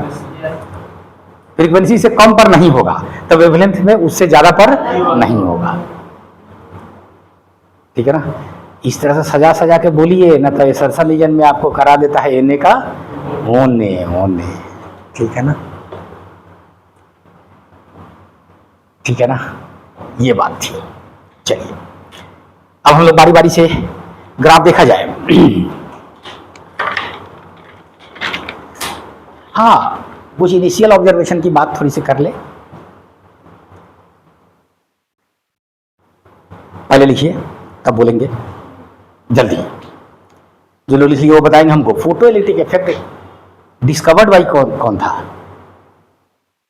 फ्रीक्वेंसी से कम पर नहीं होगा तो वेवलेंथ में उससे ज्यादा पर नहीं होगा, ठीक है ना। इस तरह से सजा सजा के बोलिए, न तो सर्सन रीजन में आपको करा देता है एने का होने होने, ठीक है ना, ठीक है ना। ये बात थी। चलिए अब हम लोग बारी बारी से ग्राफ देखा जाए। हाँ, कुछ इनिशियल ऑब्जर्वेशन की बात थोड़ी सी कर ले। पहले लिखिए तब बोलेंगे, जल्दी जो लोग लिखिए वो बताएंगे हमको। Photo electric effect discovered by कौन था?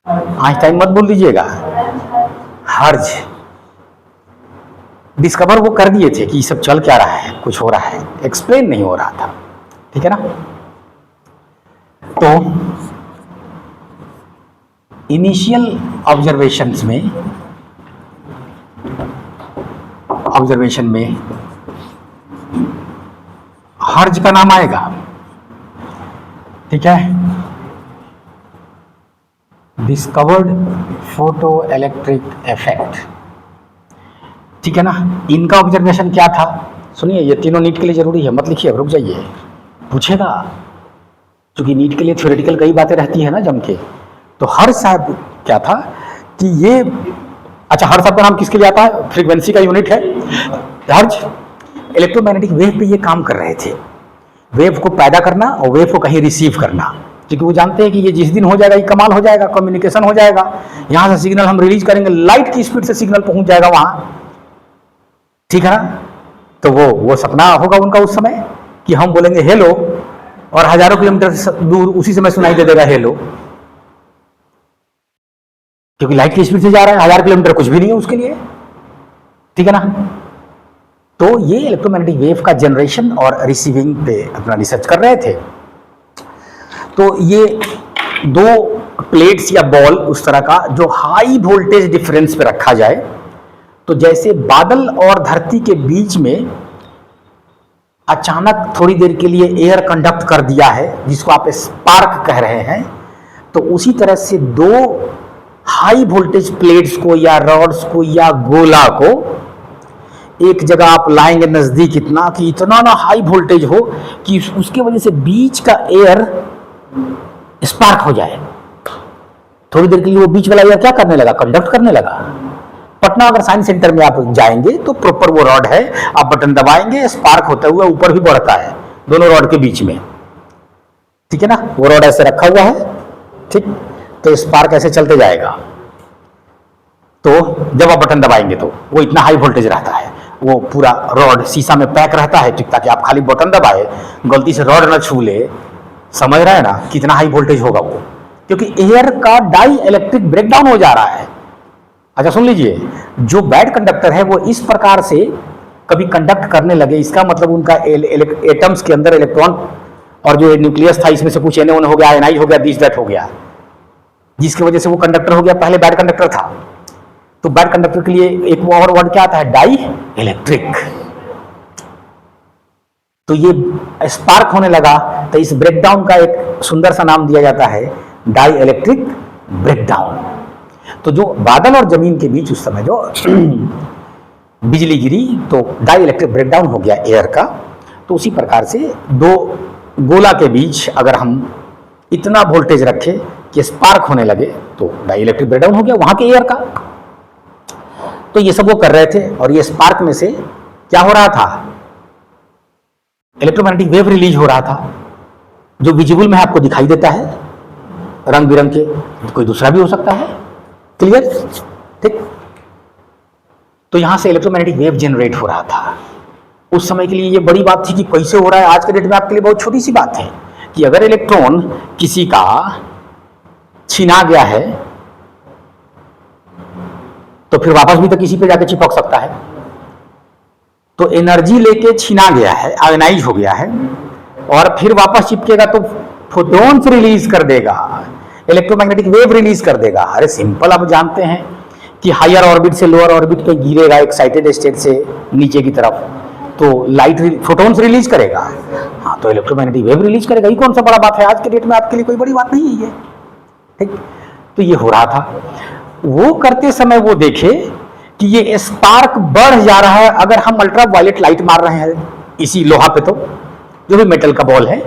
आइंस्टाइन मत बोल दीजिएगा, हर्ज डिस्कवर वो कर दिए थे कि ये सब चल क्या रहा है, कुछ हो रहा है, एक्सप्लेन नहीं हो रहा था, ठीक है ना। तो इनिशियल ऑब्जर्वेशन में हर्ज का नाम आएगा, ठीक है। डिस्कवर्ड फोटो इलेक्ट्रिक इफेक्ट, ठीक है ना। इनका ऑब्जर्वेशन क्या था? सुनिए, ये तीनों नीट के लिए जरूरी है, मत लिखिए, रुक जाइए, पूछेगा, क्योंकि नीट के लिए थ्योरेटिकल कई बातें रहती है ना जम के। तो हर्ज साहब क्या था कि ये, अच्छा हर्ज साहब का नाम किसके लिए आता है? फ्रीक्वेंसी का यूनिट है हर्ज। इलेक्ट्रोमैग्नेटिक वेव पे ये काम कर रहे थे, वेव को पैदा करना और वेव को कहीं रिसीव करना, क्योंकि वो जानते हैं कि ये जिस दिन हो जाएगा ये कमाल हो जाएगा, कम्युनिकेशन हो जाएगा, यहाँ से सिग्नल हम रिलीज करेंगे, लाइट की स्पीड से सिग्नल पहुंच जाएगा वहां, ठीक है ना। तो वो सपना होगा उनका उस समय कि हम बोलेंगे हेलो और हजारों किलोमीटर दूर उसी समय सुनाई दे देगा हेलो, क्योंकि लाइट की स्पीड से जा रहा है, 1000 किलोमीटर कुछ भी नहीं है उसके लिए, ठीक है ना। तो ये इलेक्ट्रोमैग्नेटिक वेव का जनरेशन और रिसीविंग पे अपना रिसर्च कर रहे थे। तो ये दो प्लेट्स या बॉल उस तरह का जो हाई वोल्टेज डिफरेंस पे रखा जाए, तो जैसे बादल और धरती के बीच में अचानक थोड़ी देर के लिए एयर कंडक्ट कर दिया है, जिसको आप स्पार्क कह रहे हैं, तो उसी तरह से दो हाई वोल्टेज प्लेट्स को या रॉड्स को या गोला को एक जगह आप लाएंगे नजदीक, इतना कि इतना ना हाई वोल्टेज हो कि उसके वजह से बीच का एयर स्पार्क हो जाए। थोड़ी देर के लिए वो बीच वाला एयर क्या करने लगा? कंडक्ट करने लगा। पटना अगर साइंस सेंटर में आप जाएंगे तो प्रॉपर वो रॉड है, आप बटन दबाएंगे, स्पार्क होता हुआ ऊपर भी बढ़ता है दोनों रॉड के बीच में, ठीक है ना। वो रॉड ऐसे रखा हुआ है, ठीक, तो स्पार्क ऐसे चलते जाएगा। तो जब आप बटन दबाएंगे तो वो इतना हाई वोल्टेज रहता है, वो पूरा रॉड शीशा में पैक रहता है, ठीक, ताकि आप खाली बटन दबाए, गलती से रॉड न छू ले, समझ रहे हैं ना कितना हाई वोल्टेज होगा वो, क्योंकि एयर का डाई इलेक्ट्रिक ब्रेकडाउन हो जा रहा है। अच्छा सुन लीजिए, जो बैड कंडक्टर है वो इस प्रकार से कभी कंडक्ट करने लगे, इसका मतलब उनका एटम्स के अंदर इलेक्ट्रॉन और जो न्यूक्लियस था इसमें से कुछ एनओन हो गया, आयनाइज हो गया, दिस दैट हो गया, जिसकी वजह से वो कंडक्टर हो गया, पहले बैड कंडक्टर था। तो बैड कंडक्टर के लिए एक और वर्ड क्या आता है, डाई इलेक्ट्रिक। तो ये स्पार्क होने लगा, तो इस ब्रेकडाउन का एक सुंदर सा नाम दिया जाता है डाई इलेक्ट्रिक ब्रेकडाउन। तो जो बादल और जमीन के बीच उस समय जो बिजली गिरी तो डाई इलेक्ट्रिक ब्रेकडाउन हो गया एयर का। तो उसी प्रकार से दो गोला के बीच अगर हम इतना वोल्टेज रखें कि स्पार्क होने लगे तो डाई इलेक्ट्रिक ब्रेकडाउन हो गया वहां के एयर का। तो ये सब वो कर रहे थे, और ये स्पार्क में से क्या हो रहा था, इलेक्ट्रोमैग्नेटिक वेव रिलीज हो रहा था, जो विजिबल में आपको दिखाई देता है, रंग बिरंग के, कोई दूसरा भी हो सकता है, क्लियर, ठीक। तो यहां से इलेक्ट्रोमैग्नेटिक वेव जनरेट हो रहा था। उस समय के लिए ये बड़ी बात थी कि कैसे हो रहा है। आज के डेट में आपके लिए बहुत छोटी सी बात है कि अगर इलेक्ट्रॉन किसी का छीना गया है तो फिर वापस भी तो किसी पे जाके चिपक सकता है। तो एनर्जी लेके छीना गया है, आयनाइज हो गया है, और फिर वापस चिपकेगा तो फोटॉन्स रिलीज कर देगा, इलेक्ट्रोमैग्नेटिक वेव रिलीज कर देगा। अरे सिंपल, आप जानते हैं कि हायर ऑर्बिट से लोअर ऑर्बिट पे गिरेगा एक्साइटेड स्टेट से नीचे की तरफ, तो लाइट फोटॉन्स रिलीज करेगा, हाँ, तो इलेक्ट्रोमैग्नेटिक वेव रिलीज करेगा। ये कौन सा बड़ा बात है, आज के डेट में आपके लिए कोई बड़ी बात नहीं है ये, ठीक। तो ये हो रहा था। वो करते समय वो देखे कि ये स्पार्क बढ़ जा रहा है। अगर हम अल्ट्रा वायलेट लाइट मार रहे हैं इसी लोहा पे, तो जो भी मेटल का बॉल है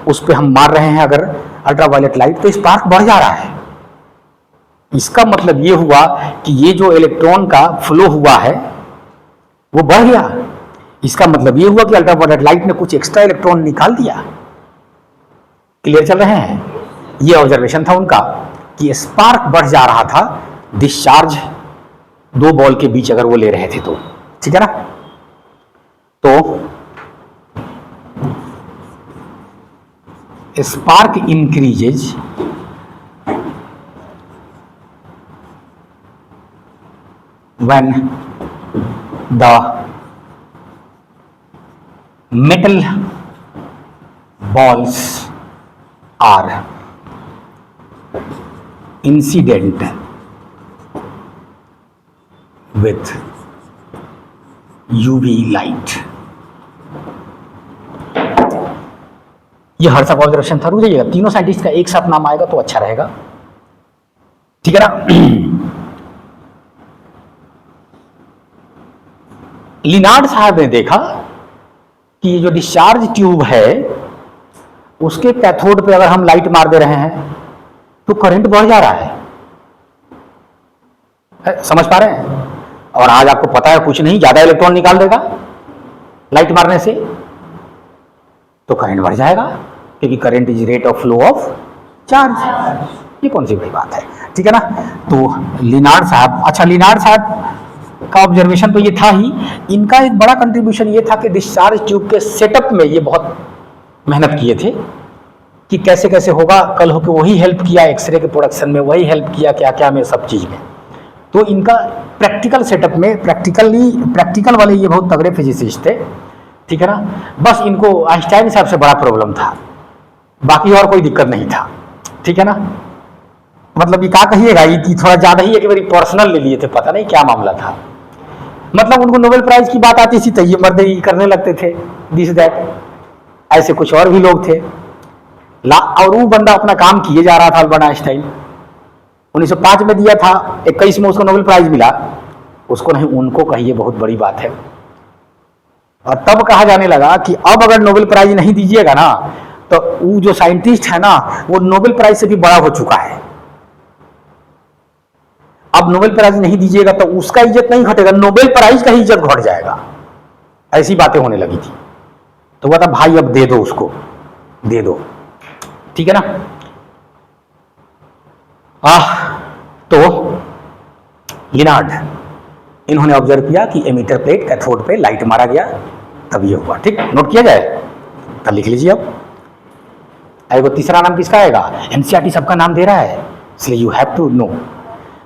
उस पे हम मार रहे हैं अगर अल्ट्रा वायलेट लाइट, तो स्पार्क बढ़ जा रहा है। इसका मतलब ये हुआ कि ये जो इलेक्ट्रॉन का फ्लो हुआ है वो बढ़ गया। इसका मतलब ये हुआ कि अल्ट्रा वायलेट लाइट ने कुछ एक्स्ट्रा इलेक्ट्रॉन निकाल दिया। क्लियर चल रहे हैं? ये ऑब्जर्वेशन था उनका कि स्पार्क बढ़ जा रहा था, डिस्चार्ज दो बॉल के बीच अगर वो ले रहे थे तो, ठीक है ना। तो spark increases when the metal balls are incident with UV light। ये हर सब ऑब्जर्वेशन था। रुक जाइएगा, तीनों साइंटिस्ट का एक साथ नाम आएगा तो अच्छा रहेगा, ठीक है ना। लिनार्ड साहब ने देखा कि ये जो डिस्चार्ज ट्यूब है उसके कैथोड पे अगर हम लाइट मार दे रहे हैं तो करंट बढ़ जा रहा है। समझ पा रहे हैं? और आज आपको पता है कुछ नहीं, ज्यादा इलेक्ट्रॉन निकाल देगा लाइट मारने से तो करंट बढ़ जाएगा, क्योंकि current is rate of flow of charge. ये कौन सी बड़ी बात है, ठीक है ना। तो लिनार्ड साहब, अच्छा लिनार्ड साहब का ऑब्जर्वेशन तो ये था ही, इनका एक बड़ा कंट्रीब्यूशन ये था कि डिस्चार्ज ट्यूब के सेटअप में ये बहुत मेहनत किए थे कि कैसे कैसे होगा, कल होकर वही हेल्प किया एक्सरे के प्रोडक्शन में, वही हेल्प किया क्या क्या में, सब चीज में। तो इनका प्रैक्टिकल सेटअप में प्रैक्टिकल वाले ये बहुत तगड़े फिजिसिस्ट थे, ठीक है ना। बस इनको आइंस्टाइन साहब से बड़ा प्रॉब्लम था, बाकी और कोई दिक्कत नहीं था, ठीक है ना। मतलब ये क्या कहिएगा, ये थोड़ा ज्यादा ही है कि मेरी पर्सनल ले लिए थे, पता नहीं क्या मामला था। मतलब उनको नोबेल प्राइज की बात आती थी तो ये मर्द ही करने लगते थे दिस दैट। ऐसे कुछ और भी लोग थे और वो बंदा अपना काम किए जा रहा था। अल्बर्ट आइंस्टाइन 1905 में दिया था, 21 में उसको नोबेल प्राइज मिला। उसको नहीं, उनको कहिए, बहुत बड़ी बात है। और तब कहा जाने लगा कि अब अगर नोबेल प्राइज नहीं दीजिएगा ना तो वो जो साइंटिस्ट है ना वो नोबेल प्राइज से भी बड़ा हो चुका है। अब नोबेल प्राइज नहीं दीजिएगा तो उसका इज्जत नहीं घटेगा, नोबेल प्राइज का ही इज्जत घट जाएगा। ऐसी बातें होने लगी थी। तो वो था भाई अब दे दो उसको, दे दो, ठीक है ना। तो लिनार्ड, इन्होंने ऑब्जर्व किया कि एमिटर प्लेट कैथोड पे लाइट मारा गया, तब ये हुआ। ठीक, नोट किया जाए, तब लिख लीजिए। अब आएगा तीसरा नाम किसका आएगा? एनसीईआरटी सबका नाम दे रहा है, इसलिए यू हैव टू नो।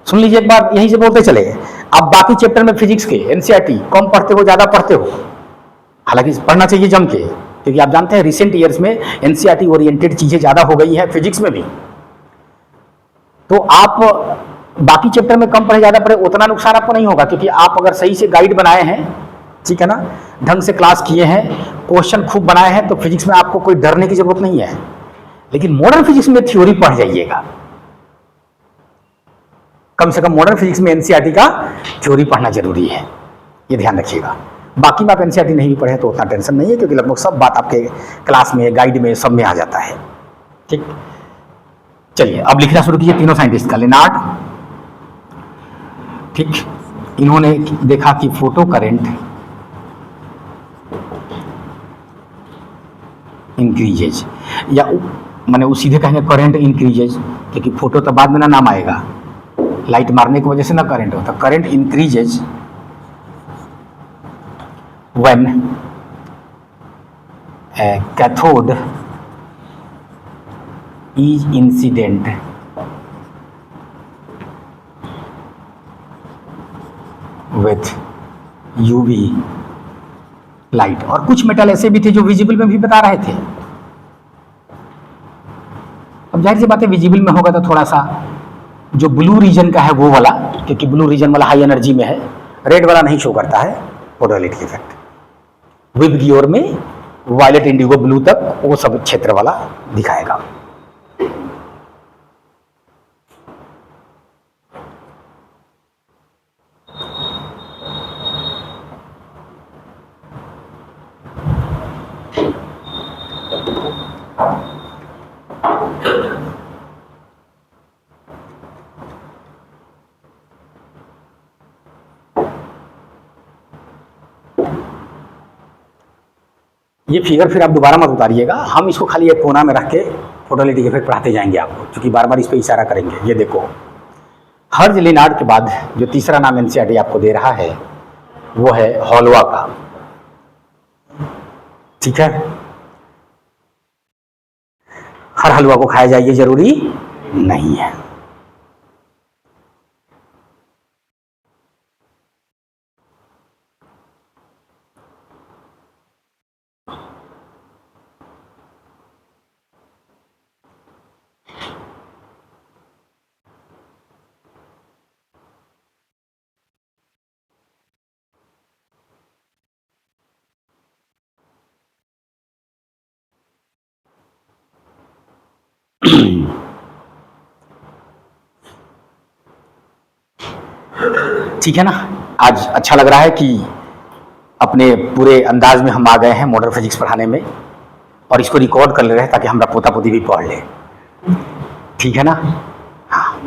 सुन लीजिए एक बार, यहीं से बोलते चले। आप बाकी चैप्टर में फिजिक्स के एनसीईआरटी कम पढ़ते हो ज्यादा पढ़ते हो, हालांकि पढ़ना चाहिए जम के, क्योंकि आप जानते हैं रिसेंट ईयर्स में एनसीईआरटी ओरिएंटेड चीजें ज्यादा हो गई है फिजिक्स में भी। तो आप बाकी चैप्टर में कम पढ़े ज्यादा पढ़े उतना नुकसान आपको नहीं होगा, क्योंकि आप अगर सही से गाइड बनाए हैं, ठीक है ना, ढंग से क्लास किए हैं, क्वेश्चन खूब बनाए हैं, तो फिजिक्स में आपको कोई डरने की जरूरत नहीं है। लेकिन मॉडर्न फिजिक्स में थ्योरी पढ़ जाइएगा, कम से कम मॉडर्न फिजिक्स में एनसीईआरटी का थ्योरी पढ़ना जरूरी है, ये ध्यान रखिएगा। बाकी में आप एनसीईआरटी नहीं भी पढ़े तो उतना टेंशन नहीं है, क्योंकि लगभग सब बात आपके क्लास में, गाइड में, सब में आ जाता है। ठीक, चलिए अब लिखना शुरू कीजिए तीनों साइंटिस्ट का। लिनार्ड, ठीक, इन्होंने देखा कि फोटो करंट इंक्रीजेज, या माने वो सीधे कहेंगे करंट इंक्रीजेज, क्योंकि फोटो तो बाद में ना नाम आएगा, लाइट मारने की वजह से ना करंट होता। Current increases when cathode is incident with UV light. और कुछ मेटल ऐसे भी थे जो विजिबल में भी बता रहे थे। अब जाहिर सी बात है विजिबल में होगा तो थोड़ा सा जो ब्लू रीजन का है वो वाला, क्योंकि ब्लू रीजन वाला हाई एनर्जी में है, रेड वाला नहीं शो करता है फोटोइलेक्ट्रिक इफेक्ट। विब गियोर में वायलेट, इंडिगो, ब्लू तक वो सब क्षेत्र वाला दिखाएगा। ये फिगर फिर आप दोबारा मत उतारिएगा, हम इसको खाली एक कोना में रख के फोटोइलेक्ट्रिक इफेक्ट पढ़ाते जाएंगे आपको, क्योंकि बार बार इस पे इशारा करेंगे। ये देखो, हर्ज लिनार्ड के बाद जो तीसरा नाम एनसीईआरटी आपको दे रहा है वो है हॉलवा का। ठीक है, हर हलवा को खाया जाए ये जरूरी नहीं है। ठीक है ना, आज अच्छा लग रहा है कि अपने पूरे अंदाज में हम आ गए हैं मॉडर्न फिजिक्स पढ़ाने में, और इसको रिकॉर्ड कर ले रहे हैं ताकि हमारा पोता पोती भी पढ़ ले। ठीक है ना, हाँ।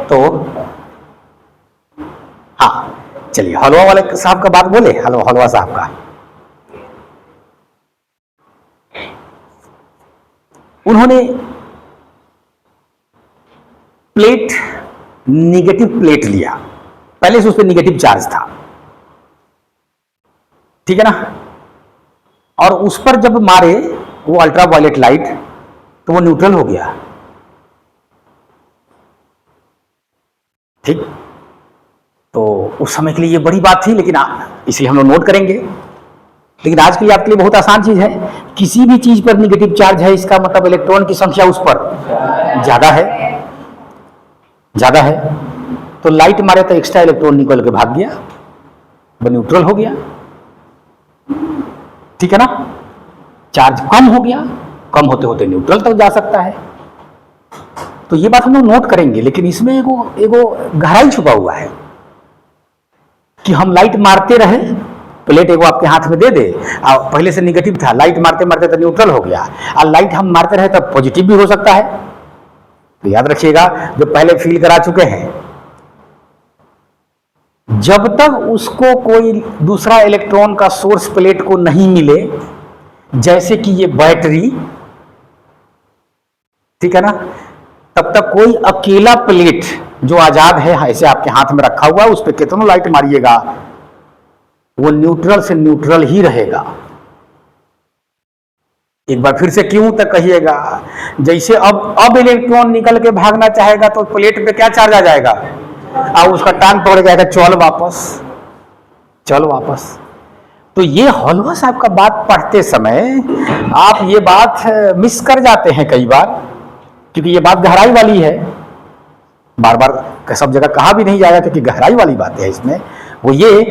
तो हाँ, चलिए हलवा वाले साहब का बात बोले, हलवा साहब का। उन्होंने प्लेट, निगेटिव प्लेट लिया, पहले से उस पर निगेटिव चार्ज था, ठीक है ना, और उस पर जब मारे वो अल्ट्रा वायलेट लाइट तो वो न्यूट्रल हो गया। ठीक, तो उस समय के लिए ये बड़ी बात थी, लेकिन इसलिए हम लोग नोट करेंगे। लेकिन आज के लिए आपके लिए बहुत आसान चीज है, किसी भी चीज पर निगेटिव चार्ज है इसका मतलब इलेक्ट्रॉन की संख्या उस पर ज्यादा है, ज्यादा है। तो लाइट मारे तो एक्स्ट्रा इलेक्ट्रॉन निकल के भाग गया, वो न्यूट्रल हो गया। ठीक है ना, चार्ज कम हो गया, कम होते होते न्यूट्रल तक जा सकता है। तो ये बात हम लोग नोट करेंगे, लेकिन इसमें एगो गहराई छुपा हुआ है कि हम लाइट मारते रहे प्लेट एगो आपके हाथ में दे दे, और पहले से निगेटिव था, लाइट मारते मारते तो न्यूट्रल हो गया, और लाइट हम मारते रहे तब पॉजिटिव भी हो सकता है। तो याद रखिएगा, जो पहले फील करा चुके हैं, जब तक उसको कोई दूसरा इलेक्ट्रॉन का सोर्स प्लेट को नहीं मिले, जैसे कि ये बैटरी, ठीक है ना, तब तक कोई अकेला प्लेट जो आजाद है ऐसे आपके हाथ में रखा हुआ है, उस पर कितना लाइट मारिएगा वो न्यूट्रल से न्यूट्रल ही रहेगा। एक बार फिर से क्यों तक कहिएगा, जैसे अब इलेक्ट्रॉन निकल के भागना चाहेगा तो प्लेट पे क्या चार्ज आ जाएगा, और उसका टांग पकड़ जाएगा, चल वापस, चल वापस। तो ये हॉलवा साहब का बात पढ़ते समय आप ये बात मिस कर जाते हैं कई बार, क्योंकि ये बात गहराई वाली है, बार बार सब जगह कहा भी नहीं जाएगा, क्योंकि गहराई वाली बात है इसमें। वो ये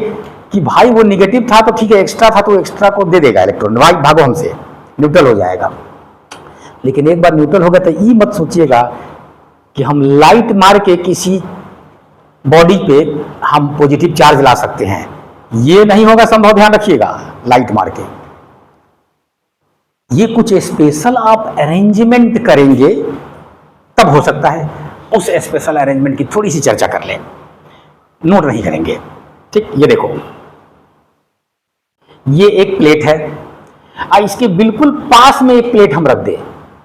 कि भाई वो निगेटिव था तो ठीक है, एक्स्ट्रा था तो एक्स्ट्रा को दे देगा इलेक्ट्रॉन, भाई भागो हमसे, न्यूट्रल हो जाएगा। लेकिन एक बार न्यूट्रल हो गया तो ये मत सोचिएगा कि हम लाइट मार के किसी बॉडी पे हम पॉजिटिव चार्ज ला सकते हैं, ये नहीं होगा संभव, ध्यान रखिएगा। लाइट मार के ये कुछ स्पेशल आप अरेंजमेंट करेंगे तब हो सकता है, उस स्पेशल अरेंजमेंट की थोड़ी सी चर्चा कर लें, नोट नहीं करेंगे, ठीक। ये देखो, ये एक प्लेट है, इसके बिल्कुल पास में एक प्लेट हम रख दें,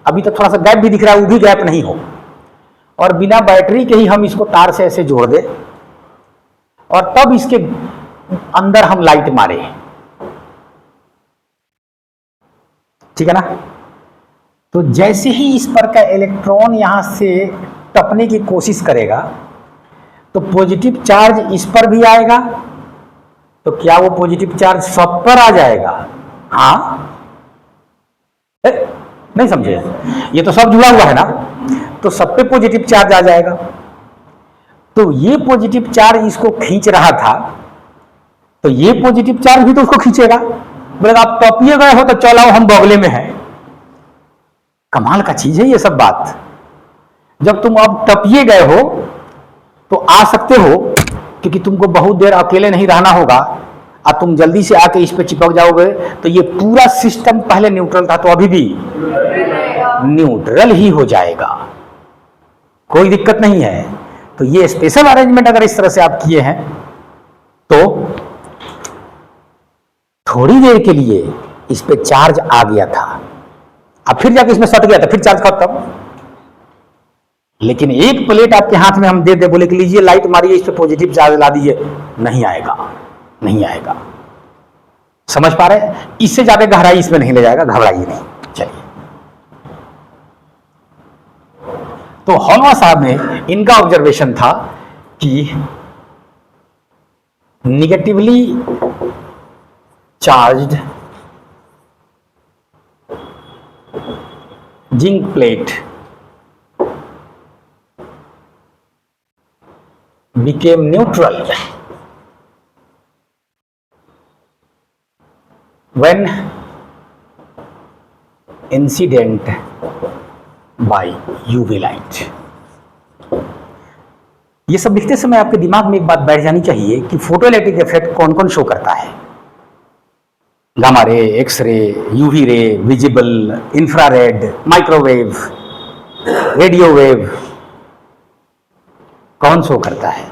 अभी तो थोड़ा सा गैप भी दिख रहा है, वो भी गैप नहीं हो, और बिना बैटरी के ही हम इसको तार से ऐसे जोड़ दें, और तब इसके अंदर हम लाइट मारे, ठीक है ना। तो जैसे ही इस पर का इलेक्ट्रॉन यहां से टपने की कोशिश करेगा तो पॉजिटिव चार्ज इस पर भी आएगा, तो क्या वो पॉजिटिव चार्ज सब पर आ जाएगा? हाँ, नहीं समझे, ये तो सब जुड़ा हुआ है ना, तो सब पे पॉजिटिव चार्ज आ जाएगा। तो ये पॉजिटिव चार्ज इसको खींच रहा था, तो ये पॉजिटिव चार्ज भी तो उसको खींचेगा। बोलेगा आप टपिए गए हो तो चलो हम बगले में हैं। कमाल का चीज है ये सब बात। जब तुम अब टपिए गए हो तो आ सकते हो, क्योंकि तुमको बहुत देर अकेले नहीं रहना होगा, और तुम जल्दी से आके इस पे चिपक जाओगे, तो ये पूरा सिस्टम पहले न्यूट्रल था तो अभी भी न्यूट्रल ही हो जाएगा, कोई दिक्कत नहीं है। तो ये स्पेशल अरेंजमेंट अगर इस तरह से आप किए हैं तो थोड़ी देर के लिए इस पे चार्ज आ गया था, अब फिर जाके इसमें सट गया था, फिर चार्ज खत्म। लेकिन एक प्लेट आपके हाथ में हम दे दे, बोले कि लीजिए लाइट मारिए, इस पे पॉजिटिव चार्ज ला दीजिए, नहीं आएगा, नहीं आएगा। समझ पा रहे? इससे ज्यादा गहराई इसमें नहीं ले जाएगा, घबराइए नहीं। चलिए, तो हॉलवा साहब ने इनका ऑब्जर्वेशन था कि negatively charged zinc plate became neutral when incident by UV light। ये सब लिखते समय आपके दिमाग में एक बात बैठ जानी चाहिए कि फोटोइलेक्ट्रिक इफेक्ट कौन कौन शो करता है। Gamma ray, X ray, UV ray, visible, infrared, microwave, radio wave, कौन शो करता है?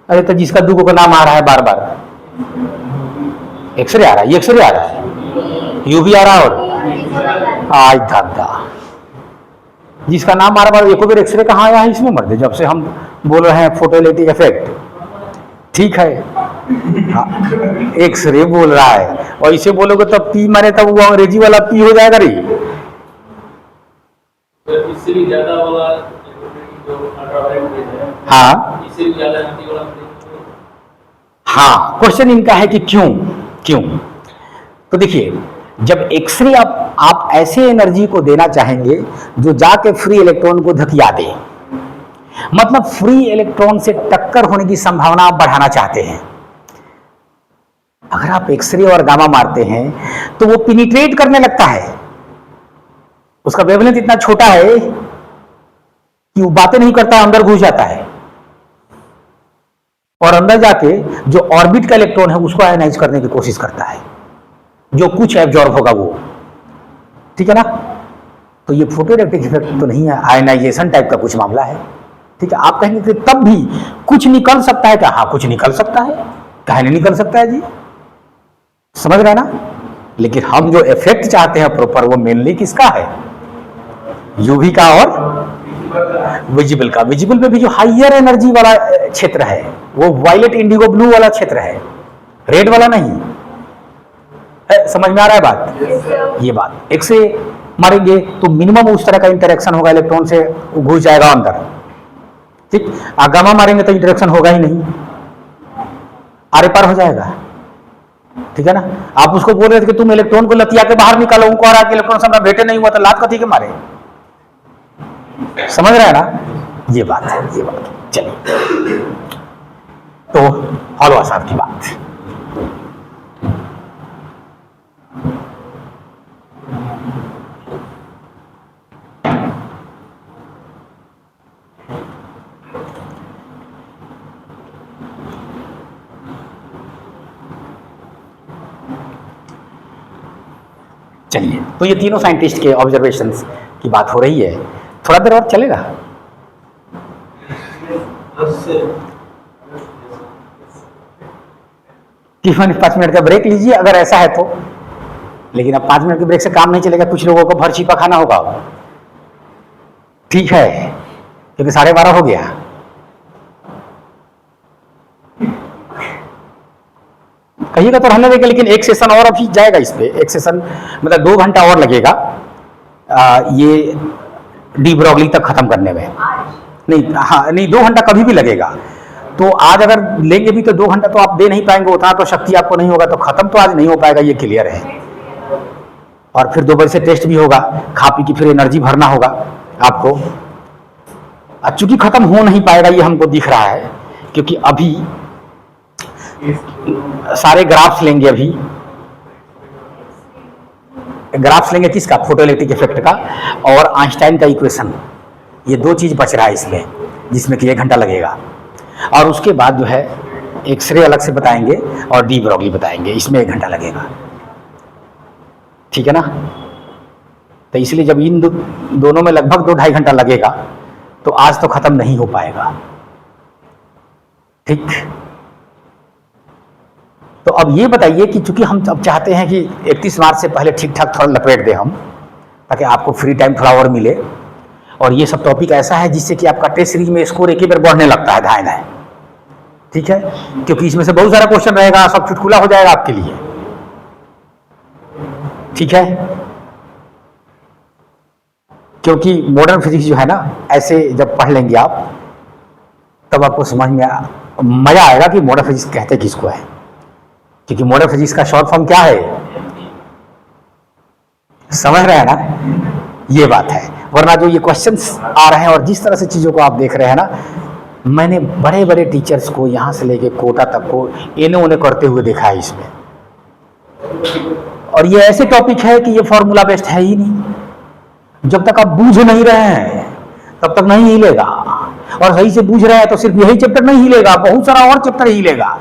अरे तो जिसका दूगों का नाम आ रहा है बार बार, एक्सरे आ रहा है, ये एक्सरे आ रहा है, यूवी आ रहा है, और आज दादा जिसका नाम आ रहा है, एक बार एक्सरे कहाँ आया है इसमें? मर्दे, जब से हम बोल रहे हैं फोटोइलेक्ट्रिक इफेक्ट, ठीक है, एक्सरे बोल रहा है, और इसे बोलोगे तो पी मारे तब वो अंग्रेजी वाला पी हो जाएगा रे। इससे भी ज्यादा वाला हाँ हाँ, क्वेश्चन इनका है कि क्यों क्यों। तो देखिए, जब एक्सरे आप ऐसे एनर्जी को देना चाहेंगे जो जाके फ्री इलेक्ट्रॉन को धकिया दे, मतलब फ्री इलेक्ट्रॉन से टक्कर होने की संभावना आप बढ़ाना चाहते हैं। अगर आप एक्सरे और गामा मारते हैं तो वो पिनिट्रेट करने लगता है, उसका वेवलेंथ इतना छोटा है कि वो बातें नहीं करता, अंदर घुस जाता है। और अंदर जाके जो ऑर्बिट का इलेक्ट्रॉन है उसको आयनाइज करने की कोशिश करता है, जो कुछ एब्जॉर्ब होगा वो, ठीक है ना। तो ये फोटोइलेक्ट्रिक इफेक्ट तो नहीं है, आयनाइजेशन टाइप का कुछ मामला है, ठीक है। आप कहेंगे कि तब भी कुछ निकल सकता है क्या? हाँ, कुछ निकल सकता है, काहे नहीं निकल सकता है जी, समझ रहे हैं ना। लेकिन हम जो इफेक्ट चाहते हैं प्रॉपर, वो मेनली किसका है? यूवी का और विजिबल का। विजिबल पे भी जो हाइयर एनर्जी वाला क्षेत्र है वो वायलेट, इंडिगो, ब्लू वाला क्षेत्र है, रेड वाला नहीं है। समझ में आ रहा है बात? ये बात एक से मारेंगे तो मिनिमम उस तरह का इंटरेक्शन होगा, इलेक्ट्रॉन से घुस जाएगा अंदर, ठीक। गामा मारेंगे तो इंटरेक्शन होगा ही नहीं, आरे पार हो जाएगा, ठीक है ना। आप उसको बोल रहे थे कि तुम इलेक्ट्रॉन को लतिया के बाहर निकालो, उनको आ रहा कि इलेक्ट्रॉन से हमरा भेटे नहीं हुआ, तो लात कथी के मारे, समझ रहे हैं ना। ये बात है, ये बात। चलिए, तो हलवा साहब की बात। चलिए, तो ये तीनों साइंटिस्ट के ऑब्जर्वेशंस की बात हो रही है। थोड़ा देर और चलेगा? 5 मिनट का ब्रेक लीजिए अगर ऐसा है तो। लेकिन अब 5 मिनट के ब्रेक से काम नहीं चलेगा, कुछ लोगों को भर छिपा खाना होगा, ठीक है, क्योंकि 12:30 हो गया। कहिएगा तो रहने देंगे, लेकिन एक सेशन और अभी जाएगा इस पे, एक सेशन मतलब 2 घंटा और लगेगा ये डी ब्रॉगली तक खत्म करने में। नहीं, हाँ नहीं, 2 घंटा कभी भी लगेगा। तो आज अगर लेंगे भी तो 2 घंटा तो आप दे नहीं पाएंगे, उतना तो शक्ति आपको नहीं होगा, तो खत्म तो आज नहीं हो पाएगा, ये क्लियर है। और फिर 2 बजे से टेस्ट भी होगा, खा पी की फिर एनर्जी भरना होगा आपको। चूंकि खत्म हो नहीं पाएगा ये हमको दिख रहा है, क्योंकि अभी सारे ग्राफ्स लेंगे, अभी ग्राफ्स लेंगे किसका? फोटोइलेक्ट्रिक इफेक्ट का और आइंस्टाइन का इक्वेशन। ये 2 चीज बच रहा है इसमें, जिसमें कि 1 घंटा लगेगा। और उसके बाद जो है एक्सरे अलग से बताएंगे और डी ब्रॉगली बताएंगे, इसमें 1 घंटा लगेगा, ठीक है ना। तो इसलिए जब इन दोनों में लगभग 2-2.5 घंटा लगेगा, तो आज तो खत्म नहीं हो पाएगा, ठीक। तो अब ये बताइए कि चूंकि हम अब चाहते हैं कि 31 मार्च से पहले ठीक ठाक थोड़ा लपेट दें हम, ताकि आपको फ्री टाइम थोड़ा और मिले। और ये सब टॉपिक ऐसा है जिससे कि आपका टेस्ट सीरीज में स्कोर एक ही बार बढ़ने लगता है, धाए, ठीक है, क्योंकि इसमें से बहुत सारा क्वेश्चन रहेगा, सब चुटकुला हो जाएगा आपके लिए, ठीक है। क्योंकि मॉडर्न फिजिक्स जो है ना, ऐसे जब पढ़ लेंगे आप, तब आपको समझ में मजा आएगा कि मॉडर्न फिजिक्स कहते किसको है। क्योंकि मॉडर्न फिजिक्स का शॉर्ट फॉर्म क्या है, समझ रहे हैं ना, ये बात है। वरना जो ये क्वेश्चंस आ रहे हैं और जिस तरह से चीजों को आप देख रहे हैं ना, मैंने बड़े बड़े टीचर्स को यहां से लेके कोटा तक को इन्हें उन्हें करते हुए देखा है इसमें। और ये ऐसे टॉपिक है कि ये फॉर्मूला बेस्ड है ही नहीं। जब तक आप बूझ नहीं रहे हैं तब तक नहीं हिलेगा, और सही से बूझ रहे हैं तो सिर्फ यही चैप्टर नहीं हिलेगा, बहुत सारा और चैप्टर हिलेगा।